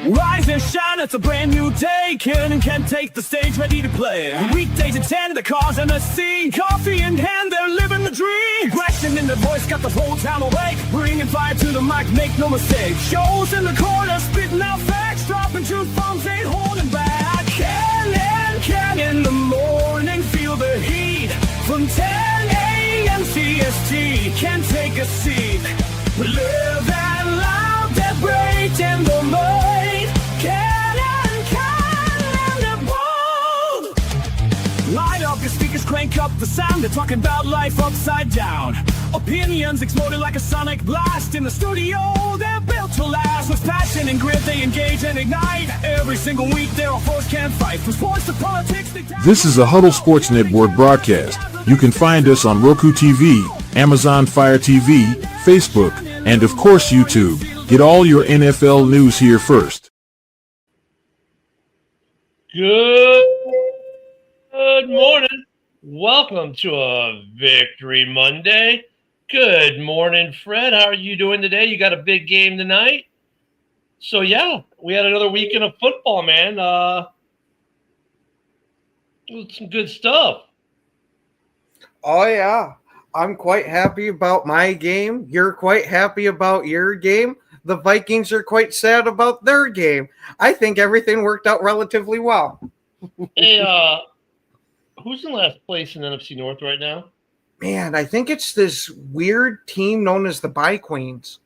Rise and shine, it's a brand new day. Ken can take the stage, ready to play. Weekdays at 10, the cars and the scene. Coffee in hand, they're living the dream. Question in the voice, got the whole town awake. Bringing fire to the mic, make no mistake. Shows in the corner, spitting out facts. Dropping truth bombs, ain't holding back. Ken in the morning, feel the heat. From 10 a.m. CST, can take a seat. We live and loud, that break in the mud. Light up your speakers, crank up the sound. They're talking about life upside down. Opinions exploding like a sonic blast. In the studio, they're built to last. With passion and grit, they engage and ignite. Every single week, their foes can't fight. From sports to politics. This is a Huddle Sports Network broadcast. You can find us on Roku TV, Amazon Fire TV, Facebook, and of course YouTube. Get all your NFL news here first. Good morning. Welcome to a Victory Monday. Good morning, Fred. How are you doing today? You got a big game tonight? So, yeah, we had another weekend of football, man. Some good stuff. Oh, yeah. I'm quite happy about my game. You're quite happy about your game. The Vikings are quite sad about their game. I think everything worked out relatively well. Hey, who's in last place in NFC North right now? Man, I think it's this weird team known as the Bye Queens.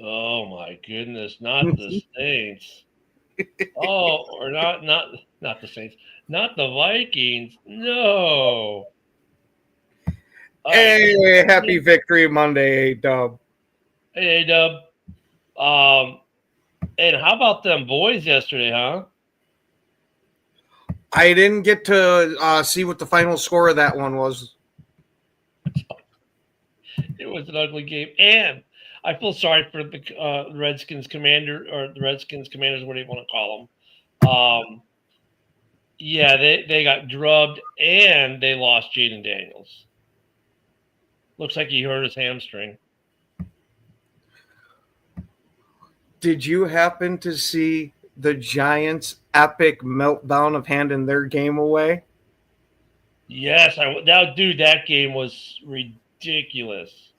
Oh my goodness, not the Saints. Oh, or not the Saints. Not the Vikings. No. Hey, happy Victory Monday, Dub. Hey, Dub. And how about them boys yesterday, huh? I didn't get to see what the final score of that one was. It was an ugly game, and I feel sorry for the Redskins commander or the Redskins commanders, what do you want to call them? Yeah, they got drubbed, and they lost Jaden Daniels. Looks like he hurt his hamstring. Did you happen to see the Giants' epic meltdown of handing their game away? Yes, that game was ridiculous.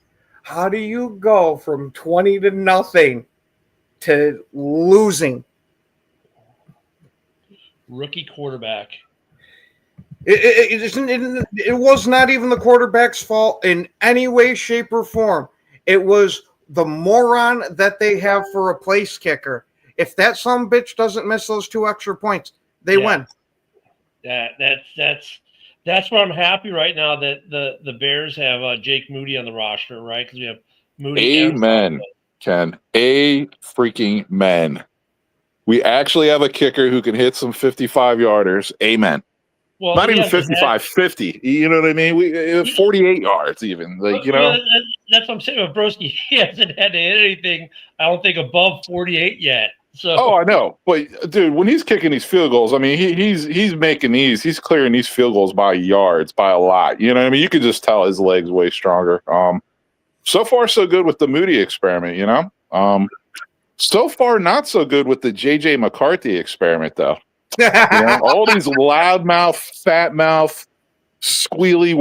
How do you go from 20-0 to losing? Rookie quarterback. It was not even the quarterback's fault in any way, shape, or form. It was the moron that they have for a place kicker. If that sumbitch doesn't miss those 2 extra points, they win. That's where I'm happy right now that the Bears have Jake Moody on the roster, right? Because we have Moody. Amen, Ken. Freaking men. We actually have a kicker who can hit some 55-yarders. Amen. Well, not even 55, 50. You know what I mean? We 48 yards even. Like, you know. That's what I'm saying with Broski. He hasn't had to hit anything, I don't think, above 48 yet. So. Oh, I know. But, dude, when he's kicking these field goals, I mean, he's making these. He's clearing these field goals by yards, by a lot. You know what I mean? You could just tell his leg's way stronger. So far, so good with the Moody experiment, you know? So far, not so good with the J.J. McCarthy experiment, though. You know, all these loudmouth, fat mouth, squealy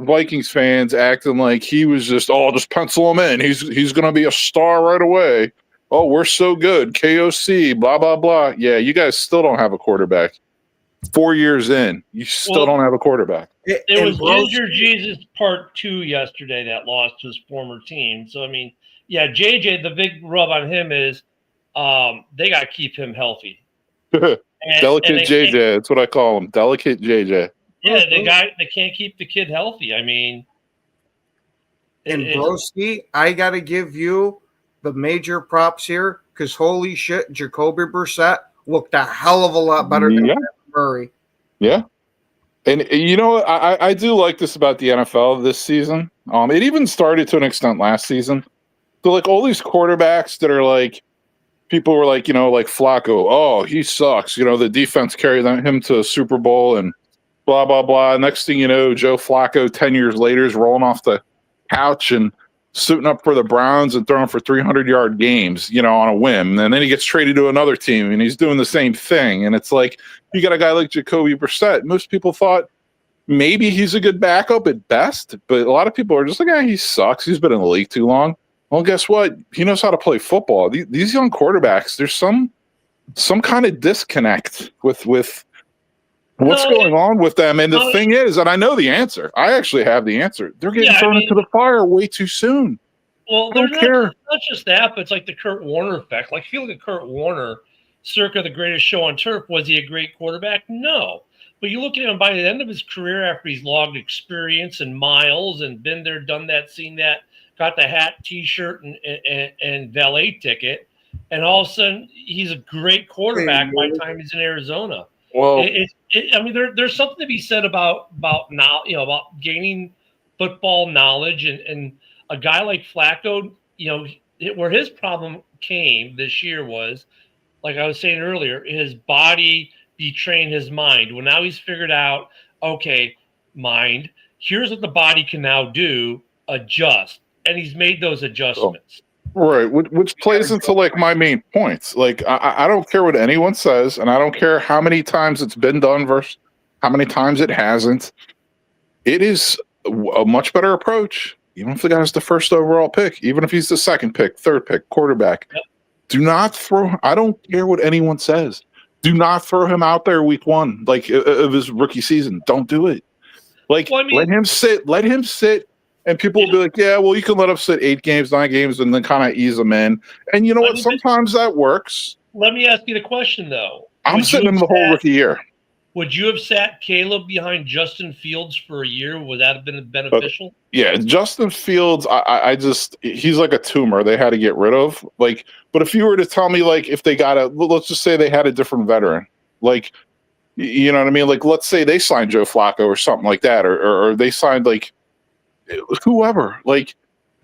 Vikings fans acting like he was just pencil him in. He's going to be a star right away. Oh, we're so good. KOC, blah, blah, blah. Yeah, you guys still don't have a quarterback. 4 years in, you still don't have a quarterback. It was Ginger Jesus Part 2 yesterday that lost to his former team. So, I mean, yeah, JJ, the big rub on him is they got to keep him healthy. Delicate JJ. That's what I call him. Delicate JJ. Yeah, they can't keep the kid healthy. I mean. And Broski, I got to give you the major props here because holy shit, Jacoby Brissett looked a hell of a lot better than Murray. Yeah. And you know, I do like this about the NFL this season. It even started to an extent last season. So like all these quarterbacks that are like, people were like, you know, like Flacco, oh, he sucks. You know, the defense carried him to a Super Bowl and blah, blah, blah. Next thing you know, Joe Flacco 10 years later is rolling off the couch and suiting up for the Browns and throwing for 300-yard games, on a whim. And then he gets traded to another team and he's doing the same thing. And it's like, you got a guy like Jacoby Brissett. Most people thought maybe he's a good backup at best, but a lot of people are just like, he sucks. He's been in the league too long. Well, guess what? He knows how to play football. These young quarterbacks, there's some kind of disconnect with what's going on with them. And the thing is, and I know the answer. I actually have the answer. They're getting thrown into the fire way too soon. Well, they're not just that, but it's like the Kurt Warner effect. Like, if you look at Kurt Warner, circa the greatest show on turf, was he a great quarterback? No. But you look at him by the end of his career, after he's logged experience and miles and been there, done that, seen that, got the hat, T-shirt, and valet ticket, and all of a sudden he's a great quarterback by the time he's in Arizona. Well, there's something to be said about now, about gaining football knowledge, and a guy like Flacco, where his problem came this year was, like I was saying earlier, his body betraying his mind. Well, now he's figured out, okay, mind, here's what the body can now do, adjust. And he's made those adjustments. Right, which plays into like my main points. Like, I don't care what anyone says, and I don't care how many times it's been done versus how many times it hasn't. It is a much better approach, even if the guy's the first overall pick, even if he's the second pick, third pick, quarterback. Yep. Do not throw. I don't care what anyone says. Do not throw him out there week one, like of his rookie season. Don't do it. Like, let him sit. Let him sit. And people will be like, yeah, well, you can let him sit 8 games, 9 games, and then kind of ease them in. And you know what? Sometimes that works. Let me ask you the question, though. I'm sitting him the whole rookie year. Would you have sat Caleb behind Justin Fields for a year? Would that have been beneficial? Yeah, Justin Fields, I just, he's like a tumor they had to get rid of. Like, but if you were to tell me, like, if they got let's just say they had a different veteran, like, you know what I mean? Like, let's say they signed Joe Flacco or something like that, or they signed, like, whoever. Like,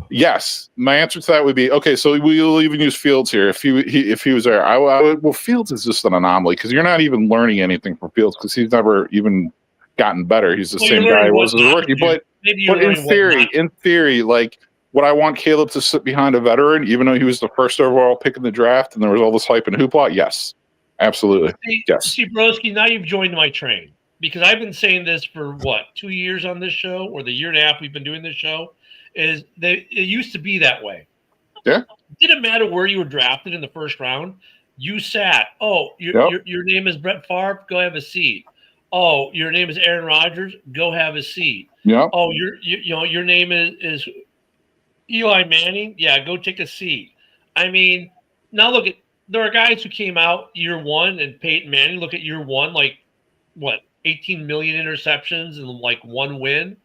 yes, my answer to that would be, okay, so we'll even use Fields here. If he was there, I would, well, Fields is just an anomaly because you're not even learning anything from Fields because he's never even gotten better. He's the same guy he was as a rookie. But in theory, like, would I want Caleb to sit behind a veteran, even though he was the first overall pick in the draft and there was all this hype and hoopla? Yes, absolutely. Yes. See, Broski, now you've joined my train. Because I've been saying this for 2 years on this show, or the year and a half we've been doing this show, it used to be that way. Yeah. It didn't matter where you were drafted in the first round. You sat. Oh, your name is Brett Favre. Go have a seat. Oh, your name is Aaron Rodgers. Go have a seat. Yeah. Oh, your name is Eli Manning. Yeah, go take a seat. I mean, now look at, there are guys who came out year one, and Peyton Manning. Look at year one, like what? 18 million interceptions and like 1 win.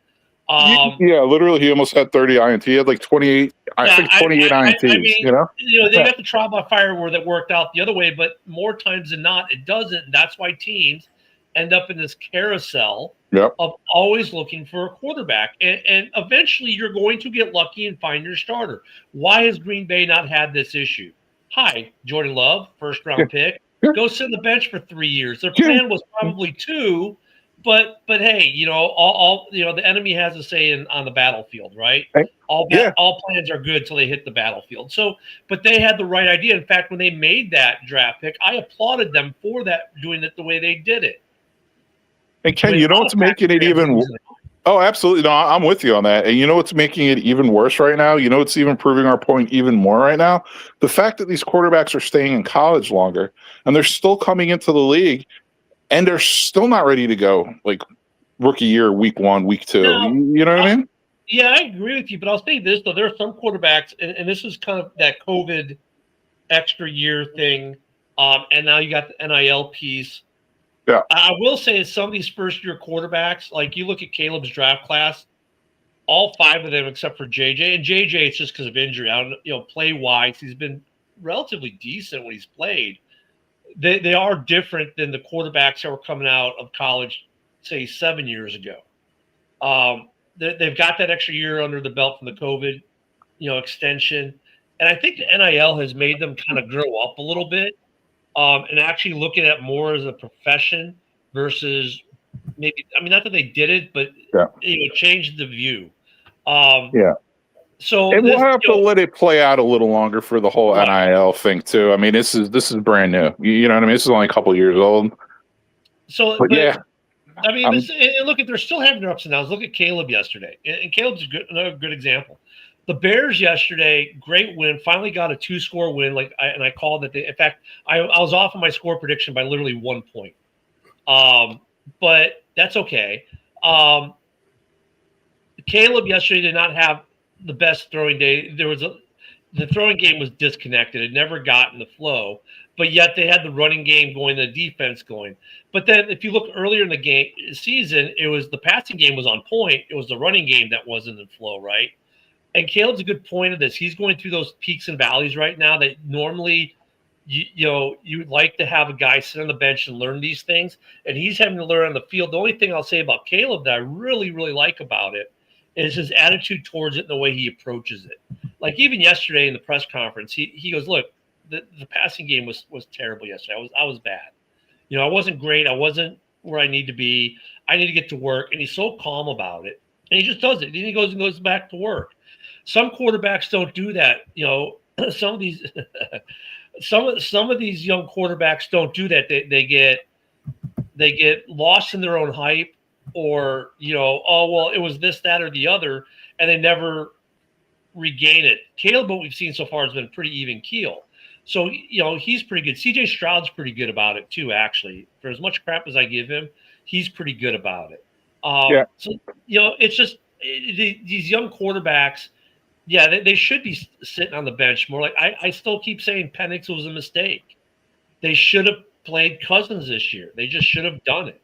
Yeah, literally, he almost had 30 INT. He had like 28. I think 28 INTs. I mean, they got the trial by fire where that worked out the other way, but more times than not, it doesn't. And that's why teams end up in this carousel of always looking for a quarterback, and eventually you're going to get lucky and find your starter. Why has Green Bay not had this issue? Hi, Jordan Love, first round pick. Go sit on the bench for 3 years. Their plan was probably 2, but hey, all the enemy has a say on the battlefield, right? All plans are good till they hit the battlefield. So, but they had the right idea. In fact, when they made that draft pick, I applauded them for that, doing it the way they did it. And Ken, you know what's making it even? Oh, absolutely. No, I'm with you on that. And you know what's making it even worse right now? You know what's even proving our point even more right now? The fact that these quarterbacks are staying in college longer and they're still coming into the league and they're still not ready to go like rookie year, week 1, week 2. Now, you know what I mean? Yeah, I agree with you. But I'll say this, though. There are some quarterbacks, and this is kind of that COVID extra year thing. And now you got the NIL piece. Yeah. I will say some of these first-year quarterbacks, like you look at Caleb's draft class, all 5 of them except for JJ. And JJ, it's just because of injury. I don't play-wise, he's been relatively decent when he's played. They are different than the quarterbacks that were coming out of college, say, 7 years ago. They've got that extra year under the belt from the COVID, extension. And I think the NIL has made them kind of grow up a little bit. And actually looking at more as a profession versus maybe, not that they did it, but it changed the view. So And we'll this, have to let it play out a little longer for the whole Right. NIL thing too. I mean, this is brand new. You know what I mean? This is only a couple years old. so, But but yeah, I mean, I'm and look at they're still having their ups and downs. Look at Caleb yesterday, and Caleb's another good example. The Bears yesterday, great win. Finally got a 2-score win. I called it. In fact, I was off on my score prediction by literally 1 point. But that's okay. Caleb yesterday did not have the best throwing day. The throwing game was disconnected. It never got in the flow, but yet they had the running game going, the defense going. But then if you look earlier in the season, it was the passing game was on point. It was the running game that wasn't in flow, right? And Caleb's a good point of this. He's going through those peaks and valleys right now that normally you would like to have a guy sit on the bench and learn these things, and he's having to learn on the field. The only thing I'll say about Caleb that I really, really like about it is his attitude towards it and the way he approaches it. Like even yesterday in the press conference, he goes, "Look, the passing game was terrible yesterday. I was bad. I wasn't great. I wasn't where I need to be. I need to get to work." And he's so calm about it, and he just does it. Then he goes back to work. Some quarterbacks don't do that. Some of these some of these young quarterbacks don't do that. They get lost in their own hype, or oh well, it was this, that, or the other, and they never regain it. Caleb, what we've seen so far, has been pretty even keel. So he's pretty good. CJ Stroud's pretty good about it too. Actually, for as much crap as I give him, he's pretty good about it. Yeah. So it's just these young quarterbacks. Yeah, they should be sitting on the bench more. Like I still keep saying Penix was a mistake. They should have played Cousins this year. They just should have done it.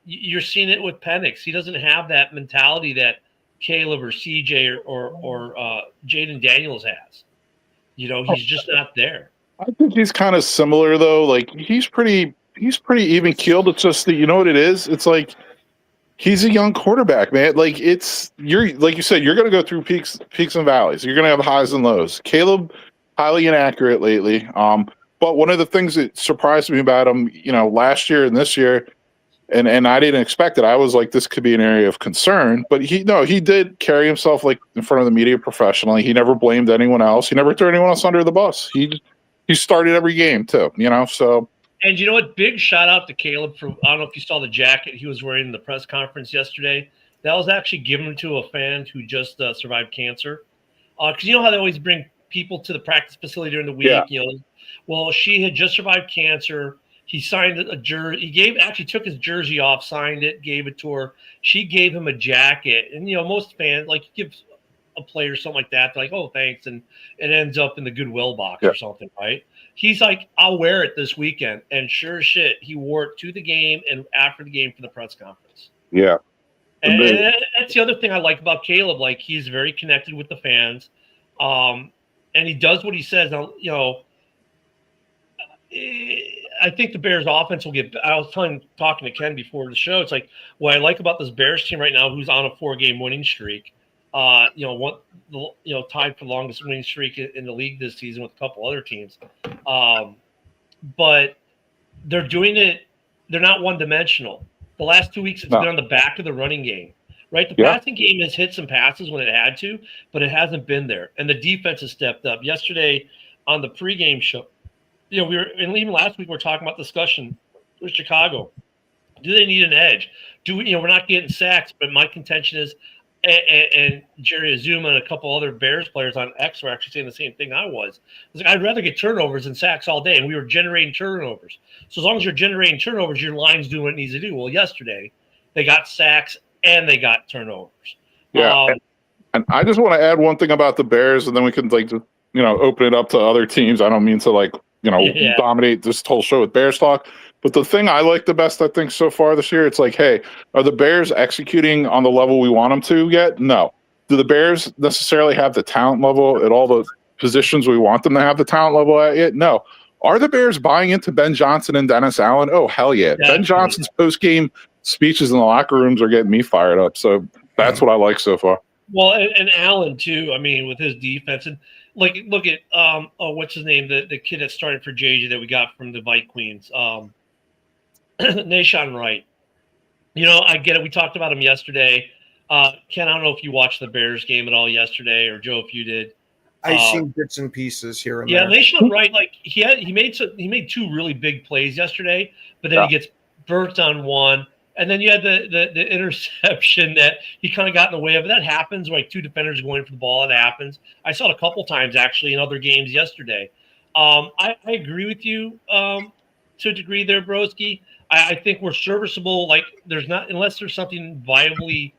You're seeing it with Penix. He doesn't have that mentality that Caleb or CJ or Jaden Daniels has. He's just not there. I think he's kind of similar though. Like he's pretty even keeled. It's just that, you know what it is? It's like he's a young quarterback, man. Like you're like you said, you're gonna go through peaks and valleys. You're gonna have highs and lows. Caleb, highly inaccurate lately. But one of the things that surprised me about him, last year and this year, and I didn't expect it. I was like, this could be an area of concern. But he did carry himself like in front of the media professionally. He never blamed anyone else. He never threw anyone else under the bus. He started every game too, so. And you know what? Big shout out to Caleb for, I don't know if you saw the jacket he was wearing in the press conference yesterday. That was actually given to a fan who just survived cancer. Because you know how they always bring people to the practice facility during the week? Yeah. Well, she had just survived cancer. He signed a jersey. He took his jersey off, signed it, gave it to her. She gave him a jacket. And, most fans, like, you give a player something like that, they're like, oh, thanks. And it ends up in the Goodwill box or something, right? He's like, I'll wear it this weekend. And sure as shit, he wore it to the game and after the game for the press conference. Yeah. And that's the other thing I like about Caleb. Like, he's very connected with the fans. And he does what he says. Now, I think the Bears offense will get – I was talking to Ken before the show. It's like what I like about this Bears team right now, who's on a 4-game winning streak, tied for the longest winning streak in the league this season with a couple other teams. But they're doing it – they're not one-dimensional. The last 2 weeks, it's been on the back of the running game, right? The passing game has hit some passes when it had to, but it hasn't been there. And the defense has stepped up. Yesterday on the pregame show, even last week we were talking about discussion with Chicago. Do they need an edge? We're not getting sacks, but my contention is, and Jerry Azuma and a couple other Bears players on X were actually saying the same thing I was. Like, I'd rather get turnovers than sacks all day, and we were generating turnovers. So as long as you're generating turnovers, your line's doing what it needs to do. Well, yesterday they got sacks and they got turnovers. Yeah, and I just want to add one thing about the Bears, and then we can open it up to other teams. I don't mean to dominate this whole show with Bears talk. But the thing I like the best, I think, so far this year, it's like, hey, are the Bears executing on the level we want them to yet? No. Do the Bears necessarily have the talent level at all the positions we want them to have the talent level at yet? No. Are the Bears buying into Ben Johnson and Dennis Allen? Oh, hell yeah. Definitely. Ben Johnson's post-game speeches in the locker rooms are getting me fired up. So that's what I like so far. Well, and Allen, too, I mean, with his defense. And look at what's his name? The kid that started for JJ that we got from the Vite Queens. Nahshon Wright. I get it. We talked about him yesterday. Ken, I don't know if you watched the Bears game at all yesterday, or Joe, if you did. I seen bits and pieces here and Yeah, there. they showed right. Like he made 2 really big plays yesterday, but then he gets burnt on one, and then you had the interception that he kind of got in the way of. That happens. Like 2 defenders going for the ball. It happens. I saw it a couple times actually in other games yesterday. I agree with you to a degree there, Broski. I think we're serviceable. Like there's not unless there's something viably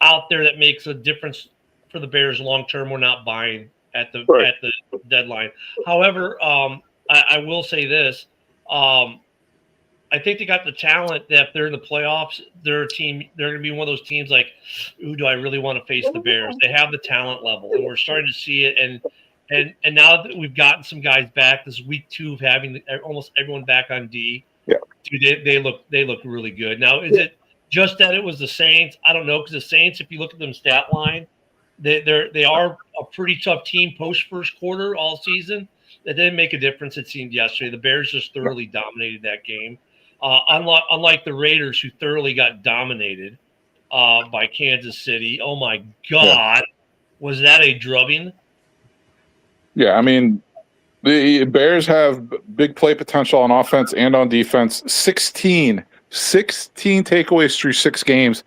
out there that makes a difference for the Bears long term. We're not buying at the deadline. However, I will say this: I think they got the talent that if they're in the playoffs, they're a team. They're going to be one of those teams like, "Ooh, do I really want to face the Bears?" They have the talent level, and we're starting to see it. And now that we've gotten some guys back, this week 2 of having almost everyone back on D, dude, they look really good. Now, is it just that it was the Saints? I don't know, because the Saints, if you look at them stat line, they are a pretty tough team post first quarter all season. That didn't make a difference, it seemed yesterday. The Bears just thoroughly dominated that game. Unlike the Raiders, who thoroughly got dominated by Kansas City. Oh my God, was that a drubbing? Yeah, I mean, the Bears have big play potential on offense and on defense. 16 takeaways through 6 games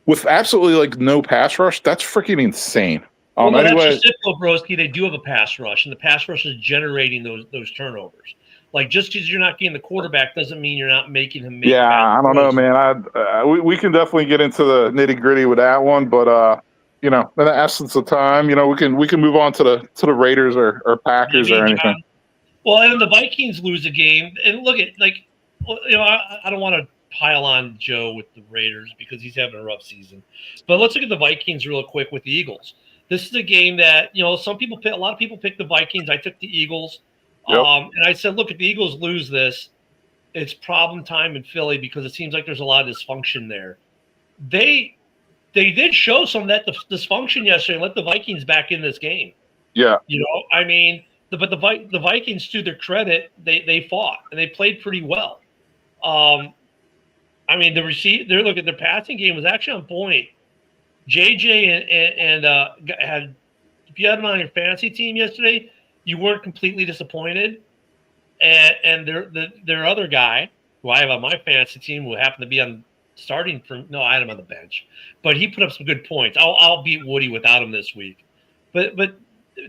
with absolutely like no pass rush. That's freaking insane. Well, Anyway, that's just it, Broski. They do have a pass rush, and the pass rush is generating those turnovers. Like just because you're not getting the quarterback doesn't mean you're not making him make. yeah, I don't know, man. We can definitely get into the nitty gritty with that one, but in the essence of time, we can move on to the Raiders or Packers or anything. Well, and the Vikings lose a game, and look at I don't want to pile on Joe with the Raiders because he's having a rough season, but let's look at the Vikings real quick with the Eagles. This is a game that a lot of people pick the Vikings. I took the Eagles, and I said, look, if the Eagles lose this, it's problem time in Philly because it seems like there's a lot of dysfunction there. They did show some of that dysfunction yesterday and let the Vikings back in this game. Yeah. I mean, but the Vikings, to their credit, they fought and they played pretty well. I mean, their passing game was actually on point. JJ and if you had him on your fantasy team yesterday, you weren't completely disappointed. And their other guy, who I have on my fantasy team, who happened to be on I had him on the bench, but he put up some good points. I'll beat Woody without him this week. But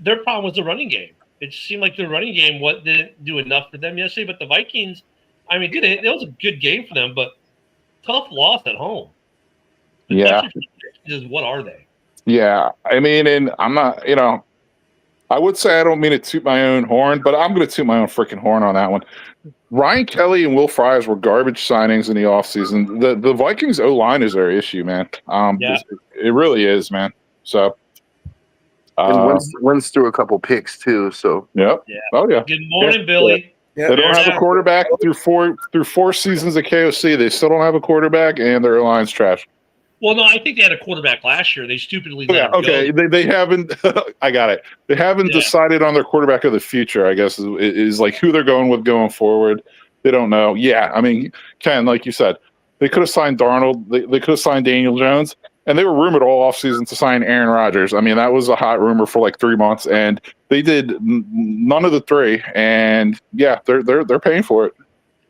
their problem was the running game. It seemed like the running game didn't do enough for them yesterday. But the Vikings, I mean, it was a good game for them, but tough loss at home. Yeah. Just what are they? Yeah. I mean, and I'm not, I would say I don't mean to toot my own horn, but I'm going to toot my own freaking horn on that one. Ryan Kelly and Will Fries were garbage signings in the offseason. The Vikings O-line is their issue, man. It really is, man. So. Wentz threw a couple picks too. So. Yep. Yeah. Oh yeah. Good morning, Billy. Yeah. They don't have a quarterback through four seasons of KOC. They still don't have a quarterback, and their line's trash. Well, no, I think they had a quarterback last year. They stupidly let him okay. go. They haven't. I got it. They haven't decided on their quarterback of the future. I guess is like who they're going with going forward. They don't know. Yeah, I mean, Ken, like you said, they could have signed Darnold. They could have signed Daniel Jones, and they were rumored all offseason to sign Aaron Rodgers. I mean, that was a hot rumor for like 3 months, and they did none of the three. And yeah, they're paying for it.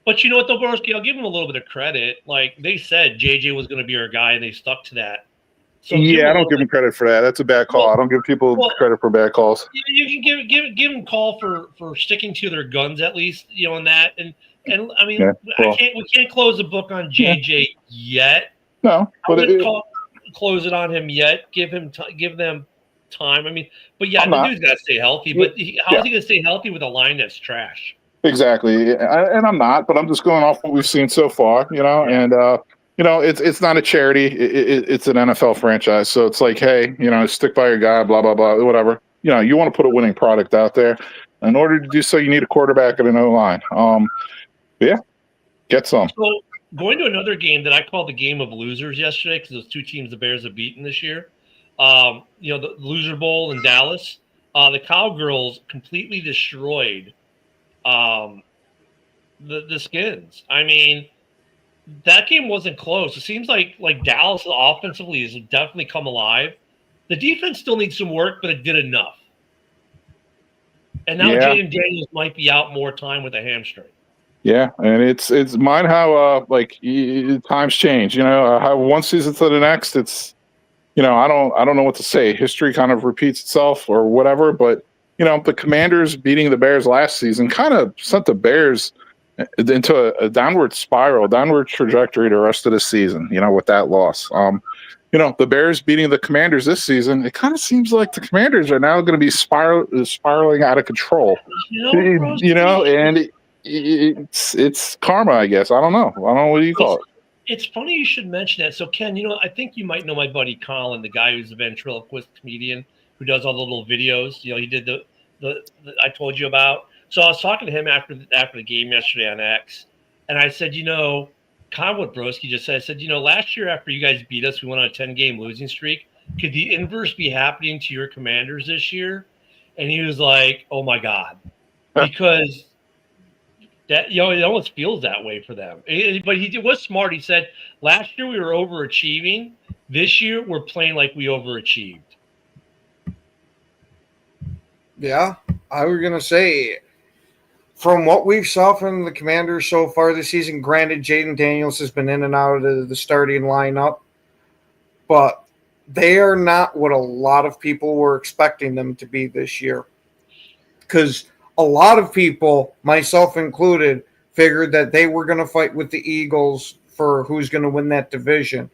But you know what, though, Borowski, I'll give them a little bit of credit. Like they said, JJ was going to be our guy, and they stuck to that. So I don't give them credit for that. That's a bad call. I don't give people credit for bad calls. You can give them call for sticking to their guns at least, on that. And I mean, we can't close the book on JJ yet. No, but close it on him yet. Give them time. I mean, but the dude's got to stay healthy. But how is he going to stay healthy with a line that's trash? Exactly, and I'm not, but I'm just going off what we've seen so far, and it's not a charity, it's an NFL franchise, so it's like, hey, stick by your guy, blah blah blah, whatever. You want to put a winning product out there. In order to do so, you need a quarterback and an O-line. Get some. So going to another game that I call the game of losers yesterday, because those two teams the Bears have beaten this year, the Loser Bowl in Dallas, the Cowgirls completely destroyed the Skins. I mean, that game wasn't close. It seems like Dallas offensively has definitely come alive. The defense still needs some work, but it did enough. And now Yeah. Jaden Daniels might be out more time with a hamstring. Yeah, and it's mine how times change. How one season to the next. It's I don't know what to say. History kind of repeats itself or whatever. But the Commanders beating the Bears last season kind of sent the Bears into a downward spiral, downward trajectory the rest of the season. With that loss. The Bears beating the Commanders this season, it kind of seems like the Commanders are now going to be spiraling out of control. And it's karma, I guess. I don't know. What do you call it? It's funny you should mention that. So, Ken, I think you might know my buddy Colin, the guy who's a ventriloquist comedian who does all the little videos. He did the I told you about. So I was talking to him after the game yesterday on X, and I said, kind of what Broski just said. I said, last year after you guys beat us, we went on a 10-game losing streak. Could the inverse be happening to your Commanders this year? And he was like, oh, my God. Because that it almost feels that way for them. But he was smart. He said, last year we were overachieving. This year we're playing like we overachieved. Yeah, I was going to say, from what we've saw from the Commanders so far this season, granted, Jaden Daniels has been in and out of the starting lineup, but they are not what a lot of people were expecting them to be this year. Because a lot of people, myself included, figured that they were going to fight with the Eagles for who's going to win that division.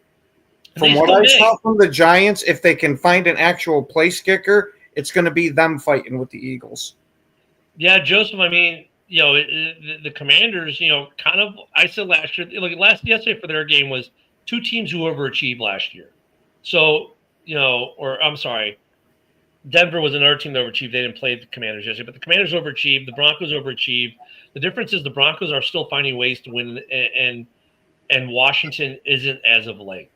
From what I saw from the Giants, if they can find an actual place kicker, it's going to be them fighting with the Eagles. Yeah, Joseph, I mean, the Commanders, kind of, I said last year, yesterday for their game was two teams who overachieved last year. So, I'm sorry, Denver was another team that overachieved. They didn't play the Commanders yesterday, but the Commanders overachieved. The Broncos overachieved. The difference is the Broncos are still finding ways to win, and Washington isn't as of late.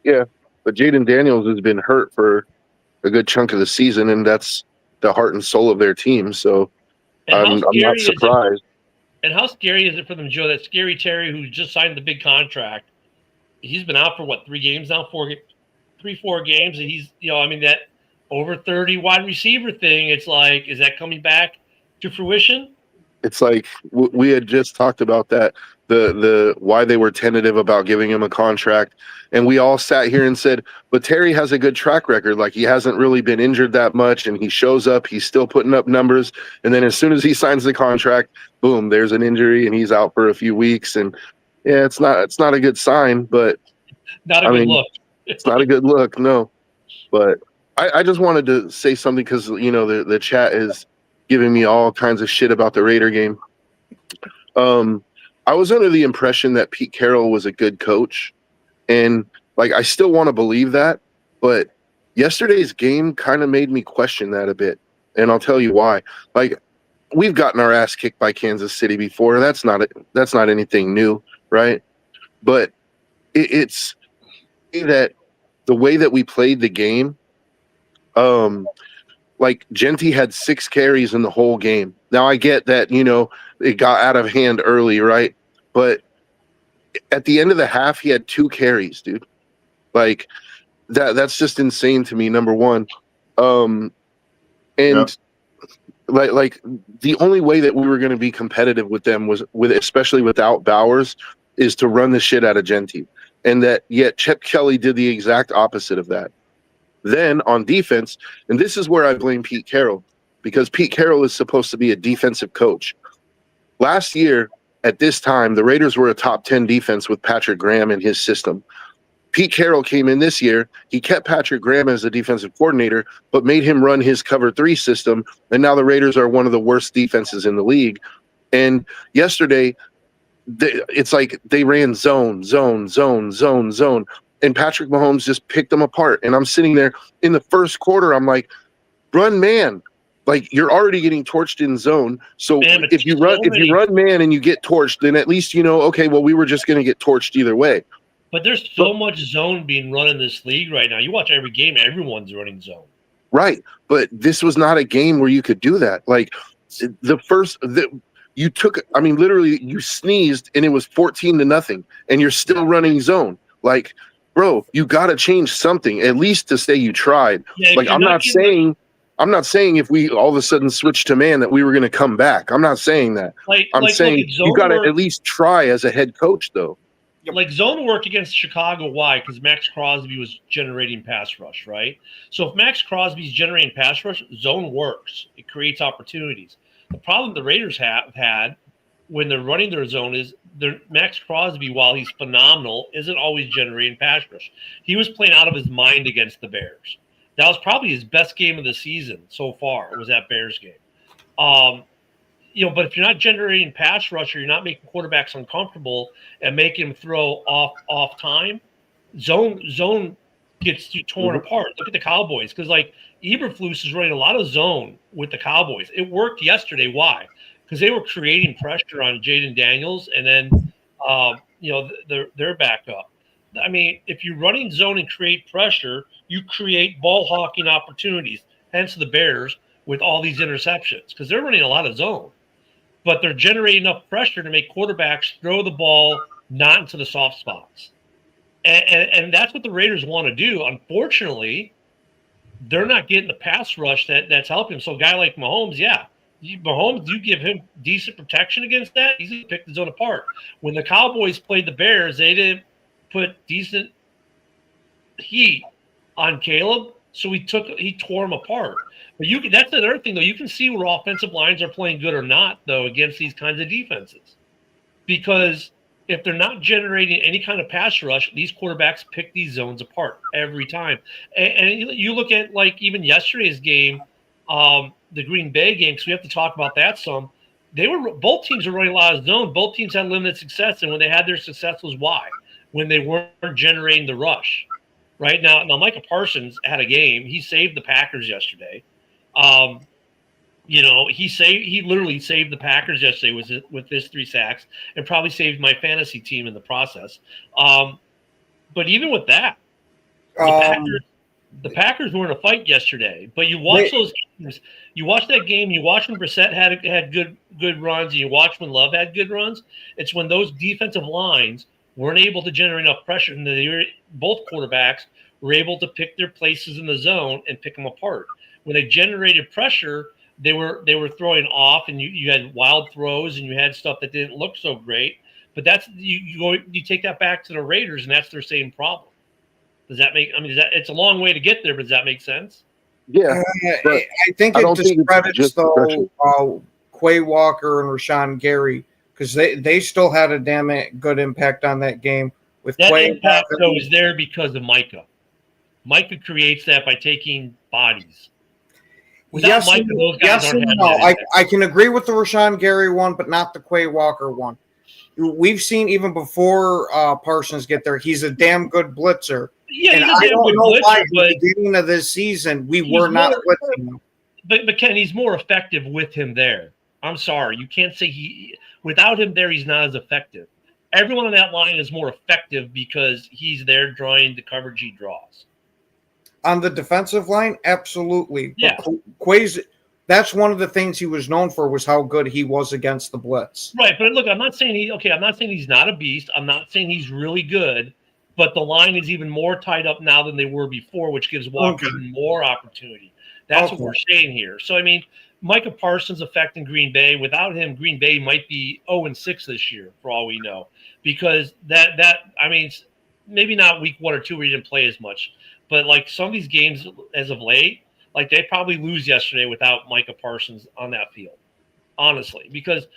Yeah, but Jaden Daniels has been hurt for a good chunk of the season, and that's the heart and soul of their team. So I'm not surprised. And how scary is it for them, Joe, that Scary Terry, who just signed the big contract, he's been out for, 3 games now? 4 games, and he's, that over 30 wide receiver thing, it's like, is that coming back to fruition? It's like we had just talked about that, the why they were tentative about giving him a contract, and we all sat here and said, but Terry has a good track record. Like, he hasn't really been injured that much, and he shows up, he's still putting up numbers, and then as soon as he signs the contract, boom, there's an injury, and he's out for a few weeks, and yeah, it's not a good sign, but not a good look. It's not a good look, no. But I just wanted to say something because the chat is giving me all kinds of shit about the Raider game. I was under the impression that Pete Carroll was a good coach, and I still want to believe that, but yesterday's game kind of made me question that a bit, and I'll tell you why. We've gotten our ass kicked by Kansas City before. That's not anything new, right? But it's that the way that we played the game, Genty had 6 carries in the whole game. Now I get that, it got out of hand early, right? But at the end of the half, he had 2 carries, dude. That's just insane to me, number one. The only way that we were going to be competitive with them was especially without Bowers, is to run the shit out of Genty. And yet Chip Kelly did the exact opposite of that. Then on defense, and this is where I blame Pete Carroll, because Pete Carroll is supposed to be a defensive coach. Last year, at this time, the Raiders were a top 10 defense with Patrick Graham in his system. Pete Carroll came in this year. He kept Patrick Graham as the defensive coordinator, but made him run his cover 3 system. And now the Raiders are one of the worst defenses in the league. And yesterday, it's like they ran zone. And Patrick Mahomes just picked them apart. And I'm sitting there in the first quarter. I'm like, run man. You're already getting torched in zone. So if you run man and you get torched, then at least okay, well, we were just going to get torched either way. But there's so much zone being run in this league right now. You watch every game, everyone's running zone. Right. But this was not a game where you could do that. You took, I mean, literally, you sneezed and it was 14-0, and you're still running zone. Like, bro, you got to change something at least to say you tried. Yeah, if Like, you're I'm not saying if we all of a sudden switch to man that we were going to come back. I'm not saying that. I'm saying look, you got to at least try as a head coach, though. Like zone worked against Chicago. Why? Because Max Crosby was generating pass rush, right? So if Max Crosby's generating pass rush, zone works. It creates opportunities. The problem the Raiders have had when they're running their zone is Max Crosby, while he's phenomenal, isn't always generating pass rush. He was playing out of his mind against the Bears. That was probably his best game of the season so far. Was that Bears game? But if you're not generating pass rush, or you're not making quarterbacks uncomfortable and making them throw off time, zone gets torn apart. Look at the Cowboys, because like Eberflus is running a lot of zone with the Cowboys. It worked yesterday. Why? Because they were creating pressure on Jaden Daniels, and then they're back up. I mean, if you're running zone and create pressure, you create ball hawking opportunities. Hence the Bears with all these interceptions, because they're running a lot of zone, but they're generating enough pressure to make quarterbacks throw the ball not into the soft spots. And that's what the Raiders want to do. Unfortunately, they're not getting the pass rush that's helping. So a guy like Mahomes, you give him decent protection against that, he's going to pick the zone apart. When the Cowboys played the Bears, they didn't put decent heat on Caleb, so he tore him apart. But that's another thing, though. You can see where offensive lines are playing good or not, though, against these kinds of defenses. Because if they're not generating any kind of pass rush, these quarterbacks pick these zones apart every time. And you look at, like, even yesterday's game, the Green Bay game, because we have to talk about that some. Both teams were running a lot of zone. Both teams had limited success, and when they had their success was why? When they weren't generating the rush. Right now Micah Parsons had a game. He saved the Packers yesterday. He literally saved the Packers yesterday with his 3 sacks, and probably saved my fantasy team in the process. But even with that, the Packers were in a fight yesterday. But you watch those games. You watch that game. You watch when Brissett had good runs, and you watch when Love had good runs. It's when those defensive lines weren't able to generate enough pressure, and both quarterbacks were able to pick their places in the zone and pick them apart. When they generated pressure, they were throwing off, and you had wild throws, and you had stuff that didn't look so great. But that's you take that back to the Raiders, and that's their same problem. Does that make? I mean, it's a long way to get there, but does that make sense? Yeah, I think it discredits though Quay Walker and Rashawn Gary, because they still had a damn good impact on that game. With that Quay impact though is there because of Micah. Micah creates that by taking bodies. Without Micah, those guys aren't having that. I can agree with the Rashawn Gary one, but not the Quay Walker one. We've seen even before Parsons get there, he's a damn good blitzer. Yeah, and I don't know why at the beginning of this season we were not blitzing him. But Ken, he's more effective with him there. I'm sorry, you can't say without him there he's not as effective. Everyone on that line is more effective because he's there drawing the coverage he draws. On the defensive line, absolutely. Yeah. Quay's, that's one of the things he was known for, was how good he was against the blitz. Right, but look, I'm not saying he's not a beast. I'm not saying he's really good, but the line is even more tied up now than they were before, which gives Walker even more opportunity. That's what we're saying here. So, I mean, Micah Parsons affecting Green Bay. Without him, Green Bay might be 0-6 this year, for all we know, because I mean, maybe not week 1 or 2 where he didn't play as much, but like some of these games as of late, like they probably lose yesterday without Micah Parsons on that field, honestly, because.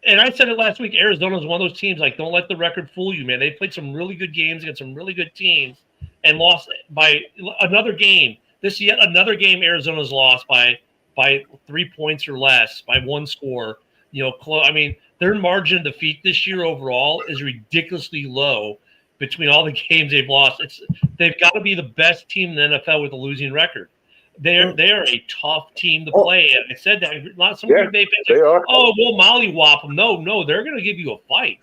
And I said it last week, Arizona is one of those teams, like, don't let the record fool you, man. They played some really good games against some really good teams and lost by another game. Yet another game Arizona's lost by 3 points or less, by 1 score. I mean, their margin of defeat this year overall is ridiculously low between all the games they've lost. They've got to be the best team in the NFL with a losing record. They are a tough team to play. And I said that some Green Bay fans they are. Oh, we'll mollywop them. No, they're going to give you a fight.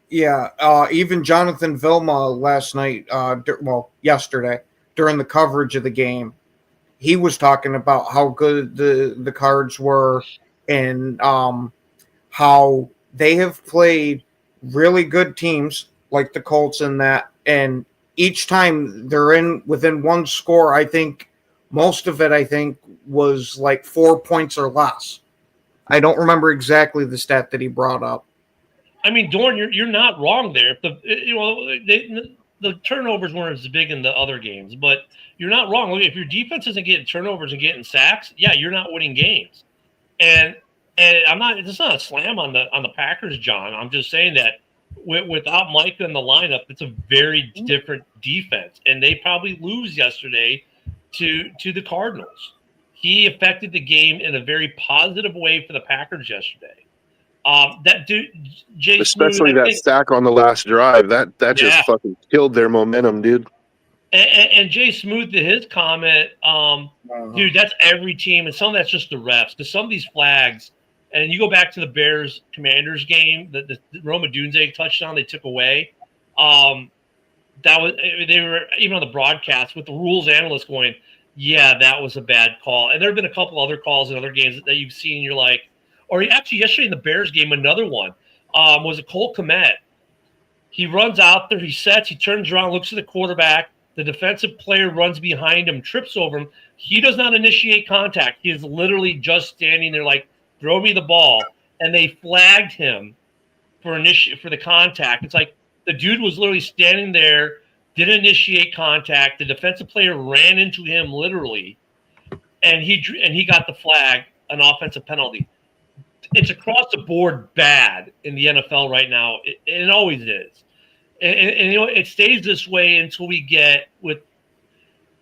Yeah, even Jonathan Vilma last night, yesterday, during the coverage of the game, he was talking about how good the Cards were and how how they have played really good teams like the Colts in that, and each time they're in within one score, I think most of it, was like 4 points or less. I don't remember exactly the stat that he brought up. I mean, Dorn, you're not wrong there. The turnovers weren't as big in the other games, but you're not wrong. Look, if your defense isn't getting turnovers and getting sacks, yeah, you're not winning games. And I'm not. It's not a slam on the Packers, John. I'm just saying that without Micah in the lineup, it's a very different defense, and they probably lose yesterday to the Cardinals. He affected the game in a very positive way for the Packers yesterday. That dude, Jay Especially Smoot, that sack on the last drive. That just fucking killed their momentum, dude. And Jay Smoot did his comment, dude, that's every team, and some of that's just the refs. Because some of these flags, and you go back to the Bears-Commanders game, the Rome Odunze touchdown they took away. That was, they were even on the broadcast with the rules analyst going, yeah, that was a bad call. And there have been a couple other calls in other games that you've seen. You're like, or actually yesterday in the Bears game, another one was a Cole Kmet. He runs out there, he sets, he turns around, looks at the quarterback. The defensive player runs behind him, trips over him. He does not initiate contact. He is literally just standing there like, throw me the ball. And they flagged him for the contact. It's like the dude was literally standing there, didn't initiate contact. The defensive player ran into him literally, and he got the flag, an offensive penalty. It's across the board bad in the NFL right now. It always is. And you know, it stays this way until we get with,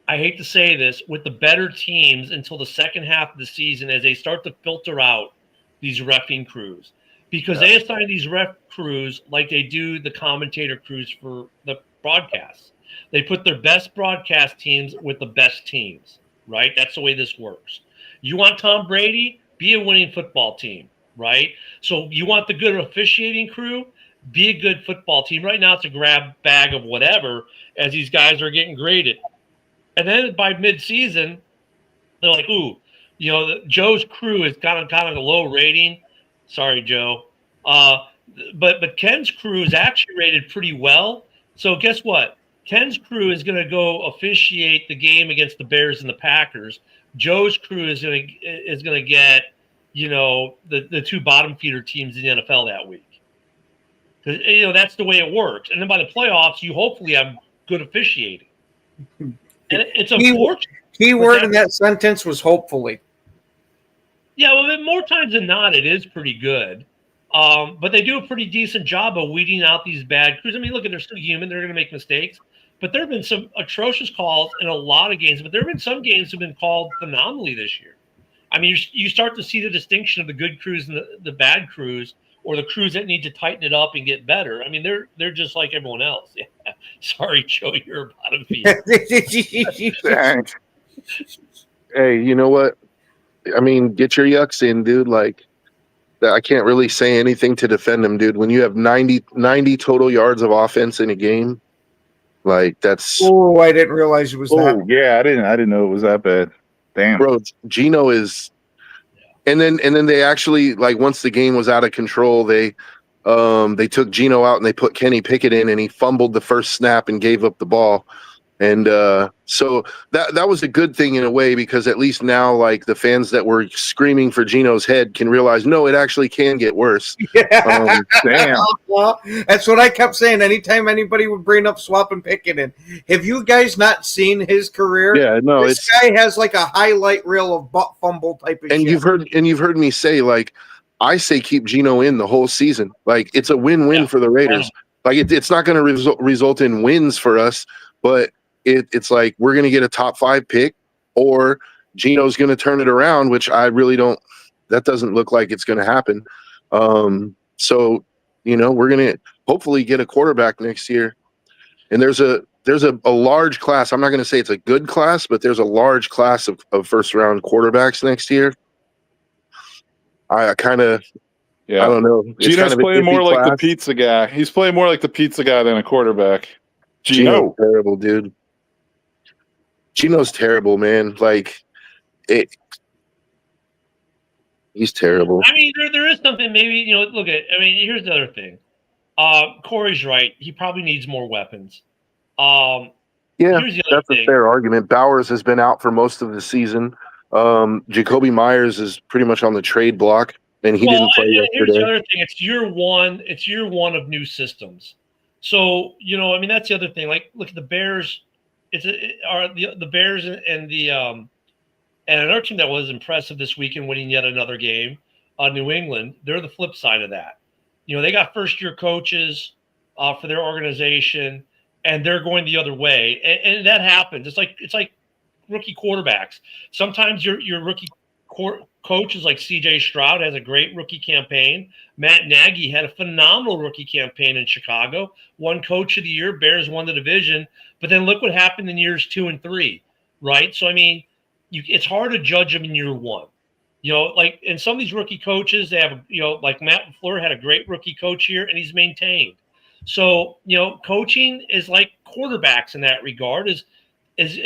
I hate to say this, with the better teams until the second half of the season as they start to filter out these reffing crews. Because they assign these ref crews like they do the commentator crews for the broadcasts. They put their best broadcast teams with the best teams, right? That's the way this works. You want Tom Brady? Be a winning football team, right? So you want the good officiating crew? Be a good football team. Right now it's a grab bag of whatever as these guys are getting graded. And then by mid-season, they're like, ooh, you know, Joe's crew has got a low rating. Sorry, Joe. But Ken's crew is actually rated pretty well. So guess what? Ken's crew is going to go officiate the game against the Bears and the Packers. Joe's crew is going to get, you know, the two bottom feeder teams in the NFL that week. Because, you know, that's the way it works. And then by the playoffs, you hopefully have good officiating. And it's unfortunate. Key word in that sentence was hopefully. Yeah, well, more times than not, it is pretty good. But they do a pretty decent job of weeding out these bad crews. I mean, look, they're still human. They're going to make mistakes. But there have been some atrocious calls in a lot of games. But there have been some games that have been called phenomenally this year. I mean, you start to see the distinction of the good crews and the bad crews, or the crews that need to tighten it up and get better. I mean, they're just like everyone else. Yeah. Sorry, Joe, you're a bottom feeder. Thanks. Hey, you know what? I mean, get your yucks in, dude. Like, I can't really say anything to defend him, dude. When you have 90 total yards of offense in a game, like that's. Oh, I didn't realize it was that. Oh yeah, I didn't know it was that bad. Damn, bro, Geno is. And then they actually, like, once the game was out of control, they took Geno out and they put Kenny Pickett in, and he fumbled the first snap and gave up the ball. And so that was a good thing in a way, because at least now, like, the fans that were screaming for Geno's head can realize, no, it actually can get worse. Yeah. damn. Well, that's what I kept saying. Anytime anybody would bring up swapping Pickett in, have you guys not seen his career? Yeah, no, this guy has like a highlight reel of butt fumble type of and shit. you've heard me say, like, I say keep Geno in the whole season. Like, it's a win-win for the Raiders. Like, it's not going to result in wins for us, but it's like we're going to get a top 5 pick, or Geno's going to turn it around, which I really don't. That doesn't look like it's going to happen. So, you know, we're going to hopefully get a quarterback next year. And there's a large class. I'm not going to say it's a good class, but there's a large class of first round quarterbacks next year. I kind of, I don't know. Geno's playing more like the pizza guy. He's playing more like the pizza guy than a quarterback. Geno's terrible, dude. Geno's terrible, man. Like, He's terrible. I mean, there is something maybe, look at, I mean, here's the other thing. Corey's right. He probably needs more weapons. Yeah, Here's the other that's a thing. fair argument. Bowers has been out for most of the season. Jacoby Myers is pretty much on the trade block, and he didn't play and here's the yesterday. other thing. It's year one. It's year one of new systems. So, I mean, that's the other thing. Like, look at the Bears. The Bears and the and another team that was impressive this weekend, winning yet another game, New England. They're the flip side of that. They got first-year coaches for their organization, and they're going the other way, and that happens. It's like rookie quarterbacks. Sometimes your rookie coach is like C.J. Stroud, has a great rookie campaign. Matt Nagy had a phenomenal rookie campaign in Chicago. Won Coach of the Year. Bears won the division. But then look what happened in years 2 and 3, right? So, I mean, it's hard to judge them in year one. Like, and some of these rookie coaches, they have, like Matt LaFleur had a great rookie coach here, and he's maintained. So, coaching is like quarterbacks in that regard. As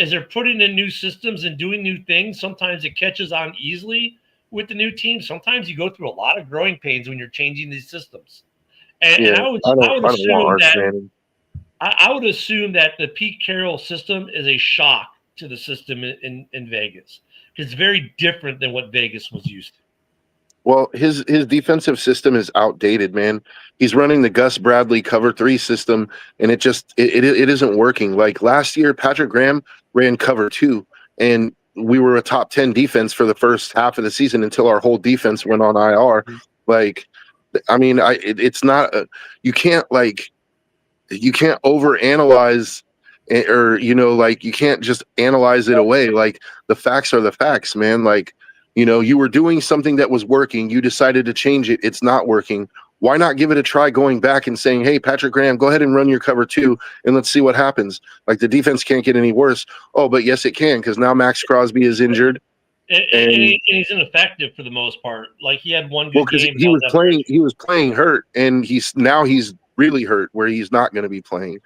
they're putting in new systems and doing new things, sometimes it catches on easily with the new team. Sometimes you go through a lot of growing pains when you're changing these systems. And I would assume that the Pete Carroll system is a shock to the system in Vegas, because it's very different than what Vegas was used to. Well, his defensive system is outdated, man. He's running the Gus Bradley cover 3 system, and it isn't working. Like last year, Patrick Graham ran cover 2, and we were a top 10 defense for the first half of the season until our whole defense went on IR. Like, I mean, it's not you can't overanalyze, or you can't just analyze it away. Like, the facts are the facts, man. Like, you were doing something that was working. You decided to change it. It's not working. Why not give it a try going back and saying, hey, Patrick Graham, go ahead and run your cover 2 and let's see what happens. Like, the defense can't get any worse. Oh, but yes, it can, because now Max Crosby is injured. And he's ineffective for the most part. Like, he had one good game. He was playing hurt, and he's really hurt where he's not going to be playing.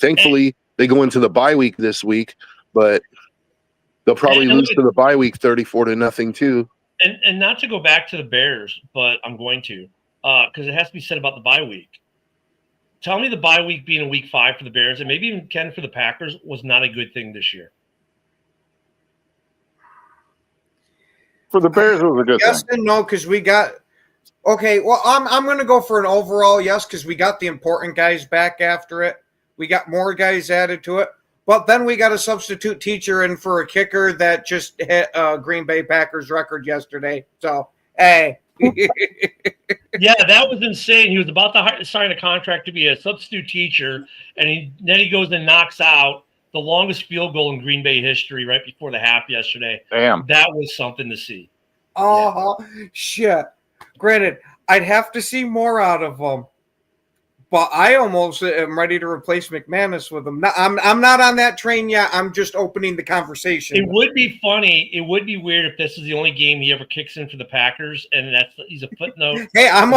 Thankfully, they go into the bye week this week, but they'll probably lose to the bye week 34-0 too. And not to go back to the Bears, but I'm going to, because it has to be said about the bye week. Tell me the bye week being a week 5 for the Bears, and maybe even Ken for the Packers, was not a good thing this year. For the Bears, it was a good thing. Yes and no, because we got – okay, well, I'm going to go for an overall yes, because we got the important guys back after it. We got more guys added to it. But then we got a substitute teacher in for a kicker that just hit Green Bay Packers record yesterday. So, hey. Yeah, that was insane. He was about to sign a contract to be a substitute teacher, and then he goes and knocks out the longest field goal in Green Bay history right before the half yesterday. Damn. That was something to see. Shit. Granted, I'd have to see more out of him. But I almost am ready to replace McManus with him. I'm not on that train yet. I'm just opening the conversation. It would be funny. It would be weird if this is the only game he ever kicks in for the Packers, and he's a footnote. Hey, I'm